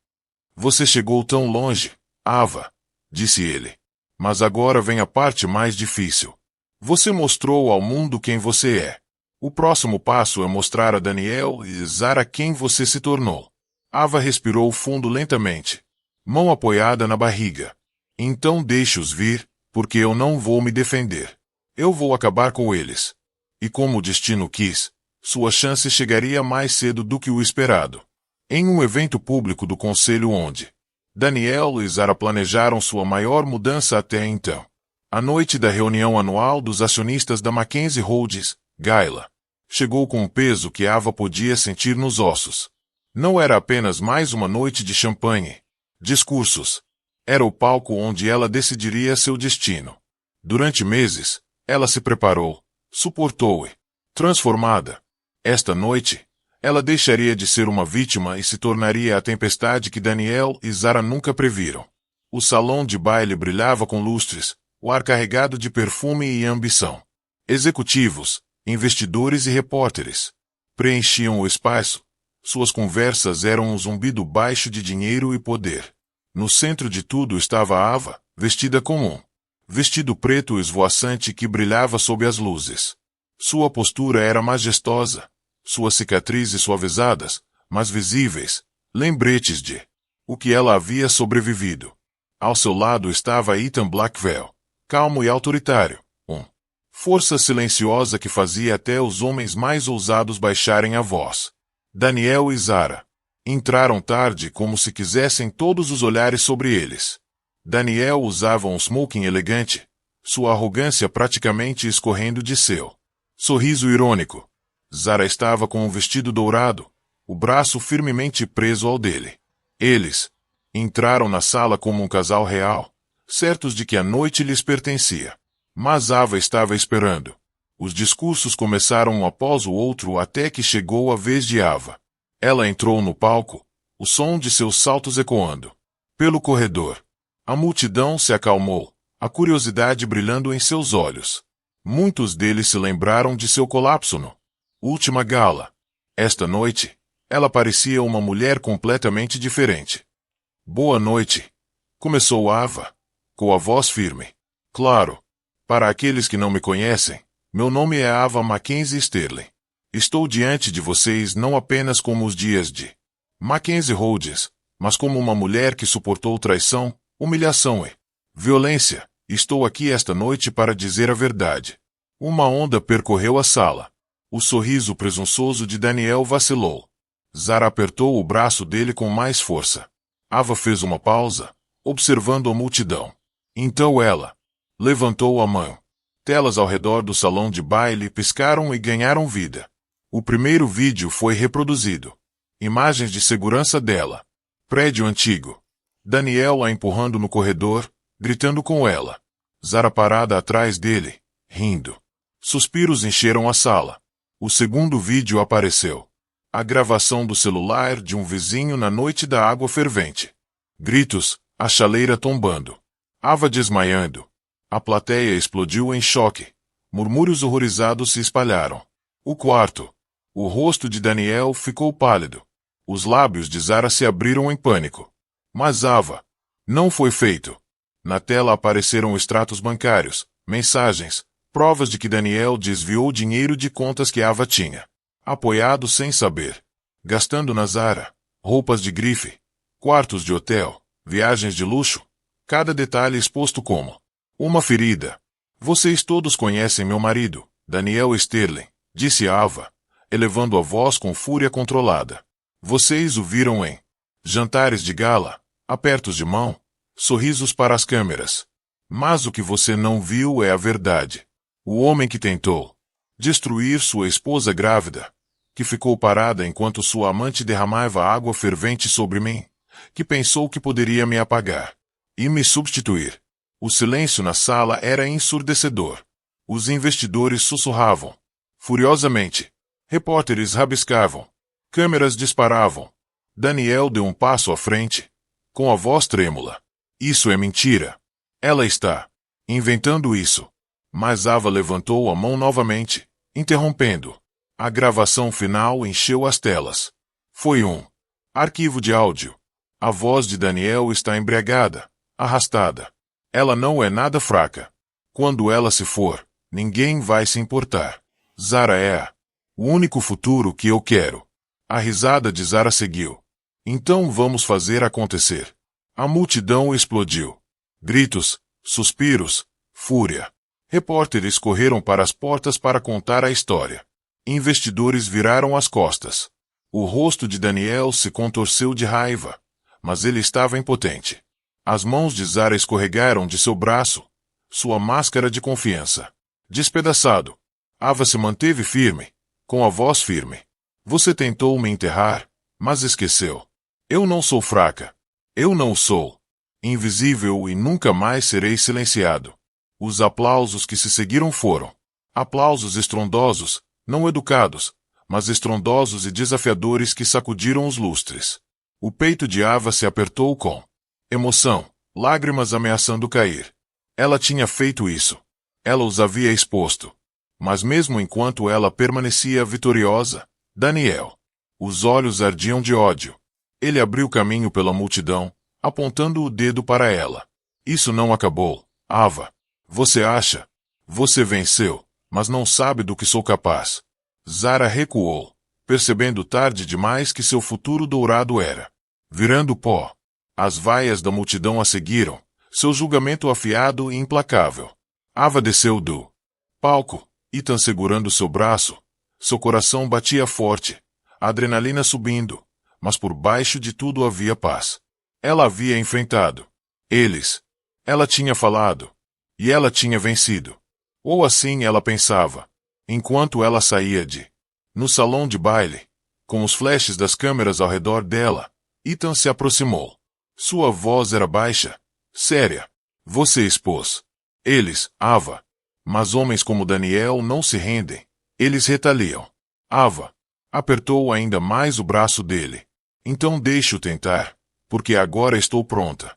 Você chegou tão longe, Ava, disse ele. Mas agora vem a parte mais difícil. Você mostrou ao mundo quem você é. O próximo passo é mostrar a Daniel e Zara quem você se tornou. Ava respirou fundo lentamente, mão apoiada na barriga. Então deixe-os vir, porque eu não vou me defender. Eu vou acabar com eles. E como o destino quis, sua chance chegaria mais cedo do que o esperado. Em um evento público do conselho onde Daniel e Zara planejaram sua maior mudança até então. A noite da reunião anual dos acionistas da Mackenzie Holdings, Gayla, chegou com um peso que Ava podia sentir nos ossos. Não era apenas mais uma noite de champanhe, discursos. Era o palco onde ela decidiria seu destino. Durante meses, ela se preparou, suportou e, transformada. Esta noite, ela deixaria de ser uma vítima e se tornaria a tempestade que Daniel e Zara nunca previram. O salão de baile brilhava com lustres, o ar carregado de perfume e ambição. Executivos, investidores e repórteres preenchiam o espaço. Suas conversas eram um zumbido baixo de dinheiro e poder. No centro de tudo estava Ava, vestida comum. Vestido preto esvoaçante que brilhava sob as luzes. Sua postura era majestosa. Suas cicatrizes suavizadas, mas visíveis, lembretes de o que ela havia sobrevivido. Ao seu lado estava Ethan Blackwell, calmo e autoritário, força silenciosa que fazia até os homens mais ousados baixarem a voz. Daniel e Zara entraram tarde como se quisessem todos os olhares sobre eles. Daniel usava um smoking elegante, sua arrogância praticamente escorrendo de seu sorriso irônico. Zara estava com um vestido dourado, o braço firmemente preso ao dele. Eles entraram na sala como um casal real, certos de que a noite lhes pertencia. Mas Ava estava esperando. Os discursos começaram um após o outro até que chegou a vez de Ava. Ela entrou no palco, o som de seus saltos ecoando pelo corredor. A multidão se acalmou, a curiosidade brilhando em seus olhos. Muitos deles se lembraram de seu colapso no última gala. Esta noite, ela parecia uma mulher completamente diferente. Boa noite, começou Ava, com a voz firme. Claro, para aqueles que não me conhecem, meu nome é Ava Mackenzie Sterling. Estou diante de vocês não apenas como os dias de Mackenzie Rhodes, mas como uma mulher que suportou traição, humilhação e violência. Estou aqui esta noite para dizer a verdade. Uma onda percorreu a sala. O sorriso presunçoso de Daniel vacilou. Zara apertou o braço dele com mais força. Ava fez uma pausa, observando a multidão. Então ela levantou a mão. Telas ao redor do salão de baile piscaram e ganharam vida. O primeiro vídeo foi reproduzido. Imagens de segurança dela. Prédio antigo. Daniel a empurrando no corredor, gritando com ela. Zara parada atrás dele, rindo. Suspiros encheram a sala. O segundo vídeo apareceu. A gravação do celular de um vizinho na noite da água fervente. Gritos, a chaleira tombando. Ava desmaiando. A plateia explodiu em choque. Murmúrios horrorizados se espalharam. O quarto. O rosto de Daniel ficou pálido. Os lábios de Zara se abriram em pânico. Mas Ava. Não foi feito. Na tela apareceram extratos bancários, mensagens, provas de que Daniel desviou dinheiro de contas que Ava tinha. Apoiado sem saber. Gastando na Zara. Roupas de grife. Quartos de hotel. Viagens de luxo. Cada detalhe exposto como uma ferida. Vocês todos conhecem meu marido, Daniel Sterling, disse Ava, elevando a voz com fúria controlada. Vocês o viram em jantares de gala, apertos de mão, sorrisos para as câmeras. Mas o que você não viu é a verdade. O homem que tentou destruir sua esposa grávida, que ficou parada enquanto sua amante derramava água fervente sobre mim, que pensou que poderia me apagar e me substituir. O silêncio na sala era ensurdecedor. Os investidores sussurravam furiosamente. Repórteres rabiscavam. Câmeras disparavam. Daniel deu um passo à frente, com a voz trêmula. Isso é mentira. Ela está inventando isso. Mas Ava levantou a mão novamente, interrompendo. A gravação final encheu as telas. Foi um arquivo de áudio. A voz de Daniel está embriagada, arrastada. Ela não é nada fraca. Quando ela se for, ninguém vai se importar. Zara é o único futuro que eu quero. A risada de Zara seguiu. Então vamos fazer acontecer. A multidão explodiu. Gritos, suspiros, fúria. Repórteres correram para as portas para contar a história. Investidores viraram as costas. O rosto de Daniel se contorceu de raiva, mas ele estava impotente. As mãos de Zara escorregaram de seu braço, sua máscara de confiança. Despedaçado. Ava se manteve firme, com a voz firme. Você tentou me enterrar, mas esqueceu. Eu não sou fraca. Eu não sou invisível e nunca mais serei silenciado. Os aplausos que se seguiram foram aplausos estrondosos, não educados, mas estrondosos e desafiadores que sacudiram os lustres. O peito de Ava se apertou com emoção, lágrimas ameaçando cair. Ela tinha feito isso. Ela os havia exposto. Mas mesmo enquanto ela permanecia vitoriosa, Daniel. Os olhos ardiam de ódio. Ele abriu caminho pela multidão, apontando o dedo para ela. Isso não acabou, Ava. Você acha? Você venceu, mas não sabe do que sou capaz. Zara recuou, percebendo tarde demais que seu futuro dourado era virando pó. As vaias da multidão a seguiram, seu julgamento afiado e implacável. Ava desceu do palco, Ethan segurando seu braço. Seu coração batia forte, a adrenalina subindo, mas por baixo de tudo havia paz. Ela havia enfrentado eles. Ela tinha falado. E ela tinha vencido. Ou assim ela pensava. Enquanto ela saía no salão de baile, com os flashes das câmeras ao redor dela, Ethan se aproximou. Sua voz era baixa, séria. Você expôs eles, Ava. Mas homens como Daniel não se rendem. Eles retaliam. Ava apertou ainda mais o braço dele. Então deixe-o tentar, porque agora estou pronta.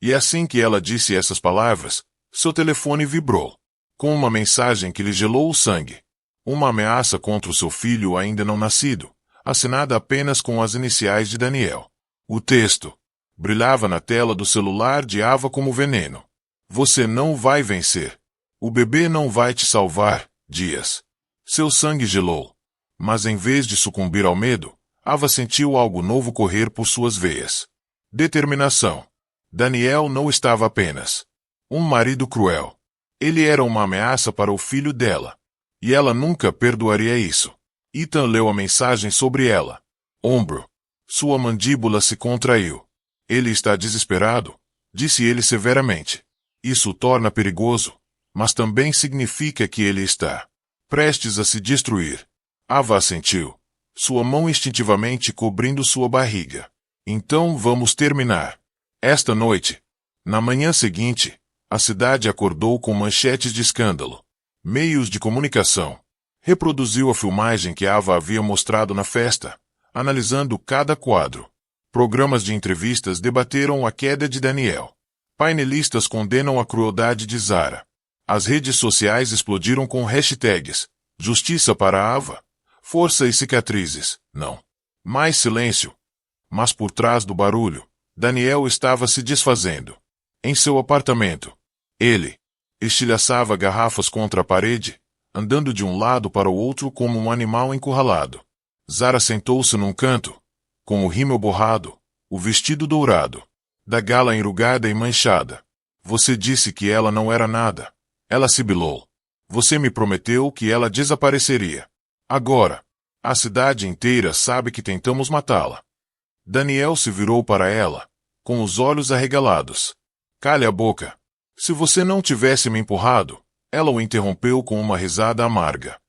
E assim que ela disse essas palavras, seu telefone vibrou, com uma mensagem que lhe gelou o sangue. Uma ameaça contra o seu filho ainda não nascido, assinada apenas com as iniciais de Daniel. O texto brilhava na tela do celular de Ava como veneno. Você não vai vencer. O bebê não vai te salvar, Dias. Seu sangue gelou. Mas em vez de sucumbir ao medo, Ava sentiu algo novo correr por suas veias. Determinação. Daniel não estava apenas um marido cruel. Ele era uma ameaça para o filho dela. E ela nunca perdoaria isso. Ethan leu a mensagem sobre ela. Ombro. Sua mandíbula se contraiu. Ele está desesperado, disse ele severamente. Isso o torna perigoso, mas também significa que ele está prestes a se destruir. Ava assentiu, sua mão instintivamente cobrindo sua barriga. Então vamos terminar. Esta noite. Na manhã seguinte, a cidade acordou com manchetes de escândalo. Meios de comunicação. Reproduziu a filmagem que Ava havia mostrado na festa, analisando cada quadro. Programas de entrevistas debateram a queda de Daniel. Painelistas condenam a crueldade de Zara. As redes sociais explodiram com hashtags: Justiça para Ava, Força e Cicatrizes, não. Mais silêncio. Mas por trás do barulho, Daniel estava se desfazendo. Em seu apartamento, ele estilhaçava garrafas contra a parede, andando de um lado para o outro como um animal encurralado. Zara sentou-se num canto, com o rímel borrado, o vestido dourado, da gala enrugada e manchada. Você disse que ela não era nada. Ela sibilou. Você me prometeu que ela desapareceria. Agora, a cidade inteira sabe que tentamos matá-la. Daniel se virou para ela, com os olhos arregalados. Cale a boca. Se você não tivesse me empurrado, ela o interrompeu com uma risada amarga.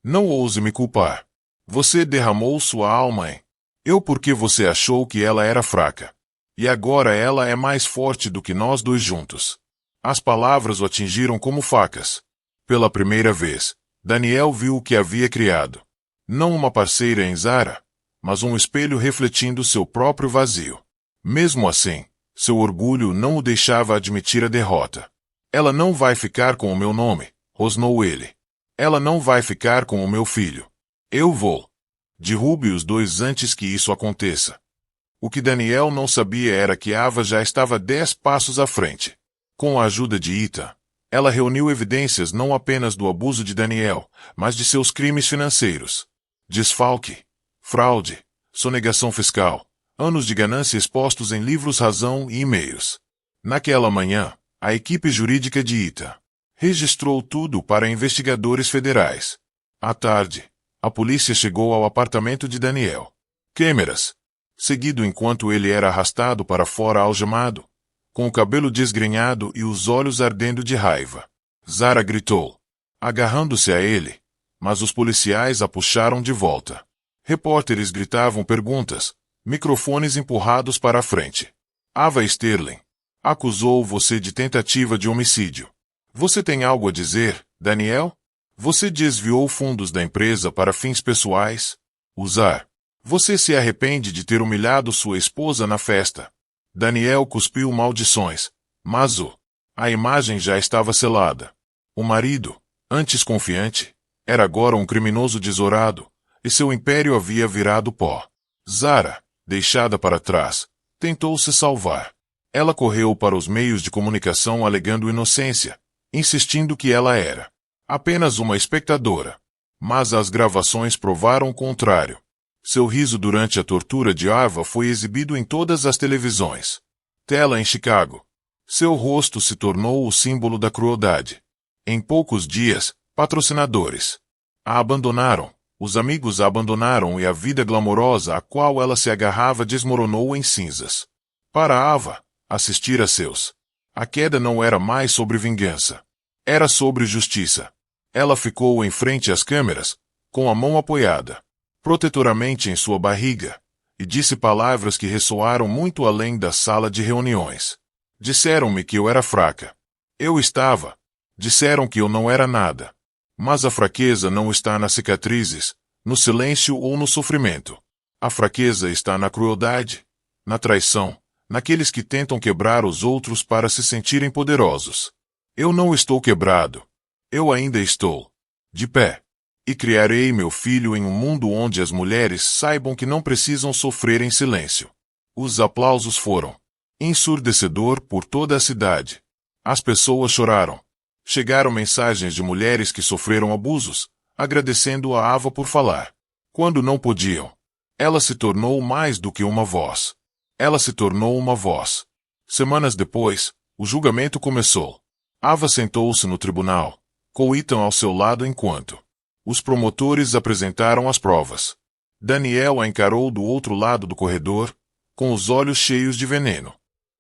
Não ouse me culpar. Você derramou sua alma em eu porque você achou que ela era fraca. E agora ela é mais forte do que nós dois juntos. As palavras o atingiram como facas. Pela primeira vez, Daniel viu o que havia criado. Não uma parceira em Zara, mas um espelho refletindo seu próprio vazio. Mesmo assim, seu orgulho não o deixava admitir a derrota. Ela não vai ficar com o meu nome, rosnou ele. Ela não vai ficar com o meu filho. Eu vou. Derrube os dois antes que isso aconteça. O que Daniel não sabia era que Ava já estava 10 passos à frente. Com a ajuda de Ethan, ela reuniu evidências não apenas do abuso de Daniel, mas de seus crimes financeiros. Desfalque, fraude, sonegação fiscal, anos de ganância expostos em livros razão e e-mails. Naquela manhã, a equipe jurídica de Ethan registrou tudo para investigadores federais. À tarde, a polícia chegou ao apartamento de Daniel. Câmeras. Seguido enquanto ele era arrastado para fora algemado, com o cabelo desgrenhado e os olhos ardendo de raiva. Zara gritou, agarrando-se a ele, mas os policiais a puxaram de volta. Repórteres gritavam perguntas, microfones empurrados para a frente. Ava Sterling acusou você de tentativa de homicídio. Você tem algo a dizer, Daniel? Você desviou fundos da empresa para fins pessoais? Usar. Você se arrepende de ter humilhado sua esposa na festa. Daniel cuspiu maldições, mas a imagem já estava selada. O marido, antes confiante, era agora um criminoso desorado, e seu império havia virado pó. Zara, deixada para trás, tentou se salvar. Ela correu para os meios de comunicação alegando inocência, insistindo que ela era apenas uma espectadora. Mas as gravações provaram o contrário. Seu riso durante a tortura de Ava foi exibido em todas as televisões. Tela em Chicago. Seu rosto se tornou o símbolo da crueldade. Em poucos dias, patrocinadores a abandonaram, os amigos a abandonaram e a vida glamourosa a qual ela se agarrava desmoronou em cinzas. Para Ava, assistir a a queda não era mais sobre vingança. Era sobre justiça. Ela ficou em frente às câmeras, com a mão apoiada protetoramente em sua barriga, e disse palavras que ressoaram muito além da sala de reuniões. Disseram-me que eu era fraca. Eu estava. Disseram que eu não era nada. Mas a fraqueza não está nas cicatrizes, no silêncio ou no sofrimento. A fraqueza está na crueldade, na traição, naqueles que tentam quebrar os outros para se sentirem poderosos. Eu não estou quebrado. Eu ainda estou de pé. E criarei meu filho em um mundo onde as mulheres saibam que não precisam sofrer em silêncio. Os aplausos foram ensurdecedor por toda a cidade. As pessoas choraram. Chegaram mensagens de mulheres que sofreram abusos, agradecendo a Ava por falar. Quando não podiam, ela se tornou mais do que uma voz. Ela se tornou uma voz. Semanas depois, o julgamento começou. Ava sentou-se no tribunal, com Ethan ao seu lado enquanto os promotores apresentaram as provas. Daniel a encarou do outro lado do corredor, com os olhos cheios de veneno.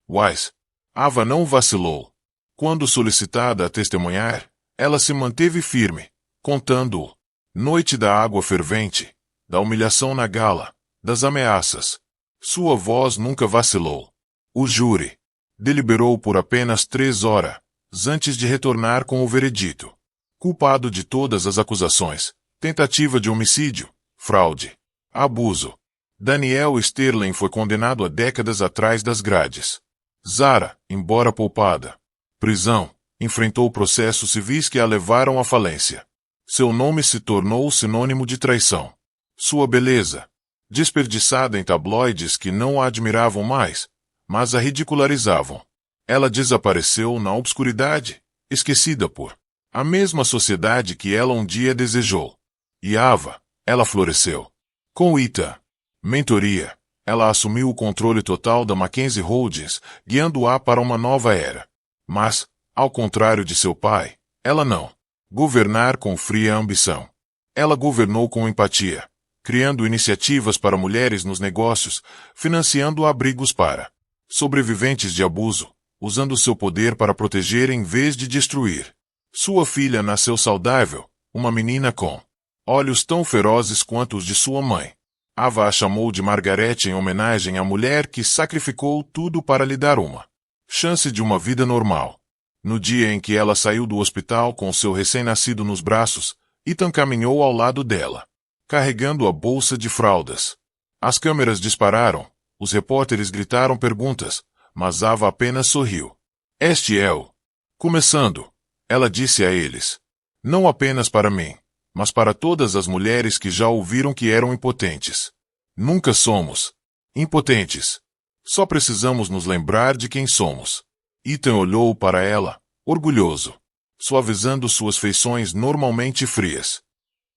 Wise. Ava não vacilou. Quando solicitada a testemunhar, ela se manteve firme, contando-o. Noite da água fervente, da humilhação na gala, das ameaças. Sua voz nunca vacilou. O júri deliberou por apenas 3 horas, antes de retornar com o veredito. Culpado de todas as acusações, tentativa de homicídio, fraude, abuso. Daniel Sterling foi condenado há décadas atrás das grades. Zara, embora poupada, prisão, enfrentou processos civis que a levaram à falência. Seu nome se tornou sinônimo de traição. Sua beleza, desperdiçada em tabloides que não a admiravam mais, mas a ridicularizavam. Ela desapareceu na obscuridade, esquecida por a mesma sociedade que ela um dia desejou. E Ava, ela floresceu. Com Ita, mentoria, ela assumiu o controle total da Mackenzie Holdings, guiando-a para uma nova era. Mas, ao contrário de seu pai, ela não governar com fria ambição. Ela governou com empatia, criando iniciativas para mulheres nos negócios, financiando abrigos para sobreviventes de abuso, usando seu poder para proteger em vez de destruir. Sua filha nasceu saudável, uma menina com olhos tão ferozes quanto os de sua mãe. Ava a chamou de Margaret em homenagem à mulher que sacrificou tudo para lhe dar uma chance de uma vida normal. No dia em que ela saiu do hospital com seu recém-nascido nos braços, Ethan caminhou ao lado dela, carregando a bolsa de fraldas. As câmeras dispararam, os repórteres gritaram perguntas, mas Ava apenas sorriu. Este é o começando, ela disse a eles. Não apenas para mim, mas para todas as mulheres que já ouviram que eram impotentes. Nunca somos impotentes. Só precisamos nos lembrar de quem somos. Ethan olhou para ela, orgulhoso, suavizando suas feições normalmente frias.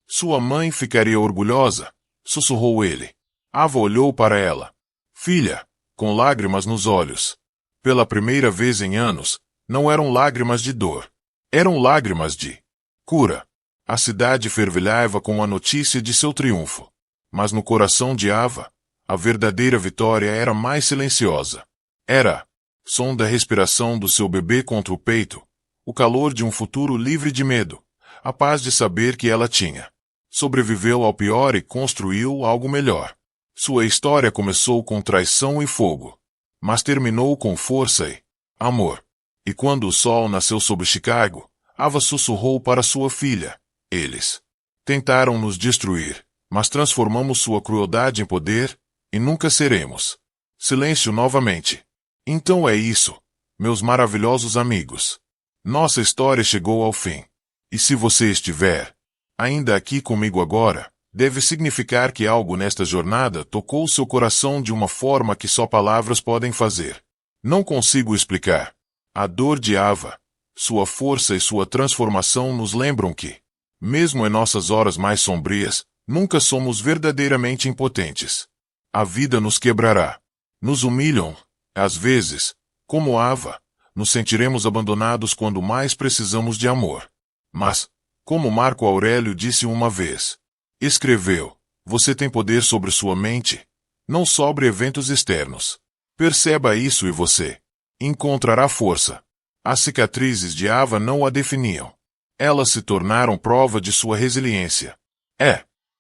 Sua mãe ficaria orgulhosa, sussurrou ele. Ava olhou para ela. Filha, com lágrimas nos olhos. Pela primeira vez em anos, não eram lágrimas de dor. Eram lágrimas de cura. A cidade fervilhava com a notícia de seu triunfo. Mas no coração de Ava, a verdadeira vitória era mais silenciosa. Era som da respiração do seu bebê contra o peito, o calor de um futuro livre de medo, a paz de saber que ela tinha. Sobreviveu ao pior e construiu algo melhor. Sua história começou com traição e fogo, mas terminou com força e amor. E quando o sol nasceu sobre Chicago, Ava sussurrou para sua filha. Eles tentaram nos destruir, mas transformamos sua crueldade em poder, e nunca seremos. Silêncio novamente. Então é isso, meus maravilhosos amigos. Nossa história chegou ao fim. E se você estiver ainda aqui comigo agora, deve significar que algo nesta jornada tocou seu coração de uma forma que só palavras podem fazer. Não consigo explicar. A dor de Ava, sua força e sua transformação nos lembram que, mesmo em nossas horas mais sombrias, nunca somos verdadeiramente impotentes. A vida nos quebrará. Nos humilham, às vezes, como Ava, nos sentiremos abandonados quando mais precisamos de amor. Mas, como Marco Aurélio disse uma vez, escreveu, você tem poder sobre sua mente, não sobre eventos externos. Perceba isso e você encontrará força. As cicatrizes de Ava não a definiam. Elas se tornaram prova de sua resiliência.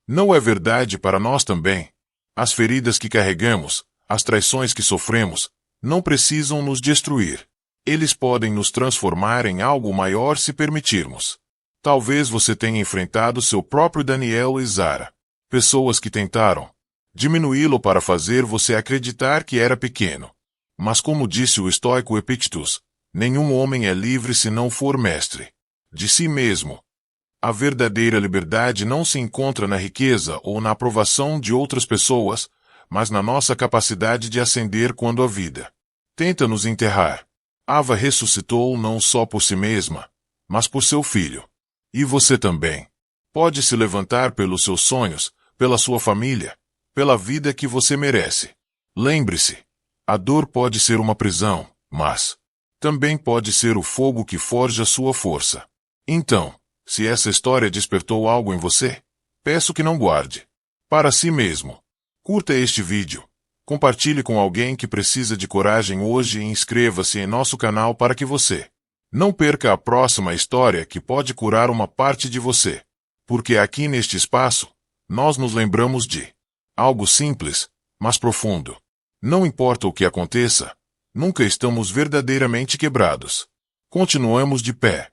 Não é verdade para nós também? As feridas que carregamos, as traições que sofremos, não precisam nos destruir. Eles podem nos transformar em algo maior se permitirmos. Talvez você tenha enfrentado seu próprio Daniel e Zara. Pessoas que tentaram diminuí-lo para fazer você acreditar que era pequeno. Mas como disse o estoico Epictetus, nenhum homem é livre se não for mestre de si mesmo. A verdadeira liberdade não se encontra na riqueza ou na aprovação de outras pessoas, mas na nossa capacidade de ascender quando a vida tenta nos enterrar. Ava ressuscitou não só por si mesma, mas por seu filho. E você também pode se levantar pelos seus sonhos, pela sua família, pela vida que você merece. Lembre-se, a dor pode ser uma prisão, mas também pode ser o fogo que forja sua força. Então, se essa história despertou algo em você, peço que não guarde para si mesmo. Curta este vídeo, compartilhe com alguém que precisa de coragem hoje e inscreva-se em nosso canal para que você não perca a próxima história que pode curar uma parte de você. Porque aqui neste espaço, nós nos lembramos de algo simples, mas profundo. Não importa o que aconteça, nunca estamos verdadeiramente quebrados. Continuamos de pé.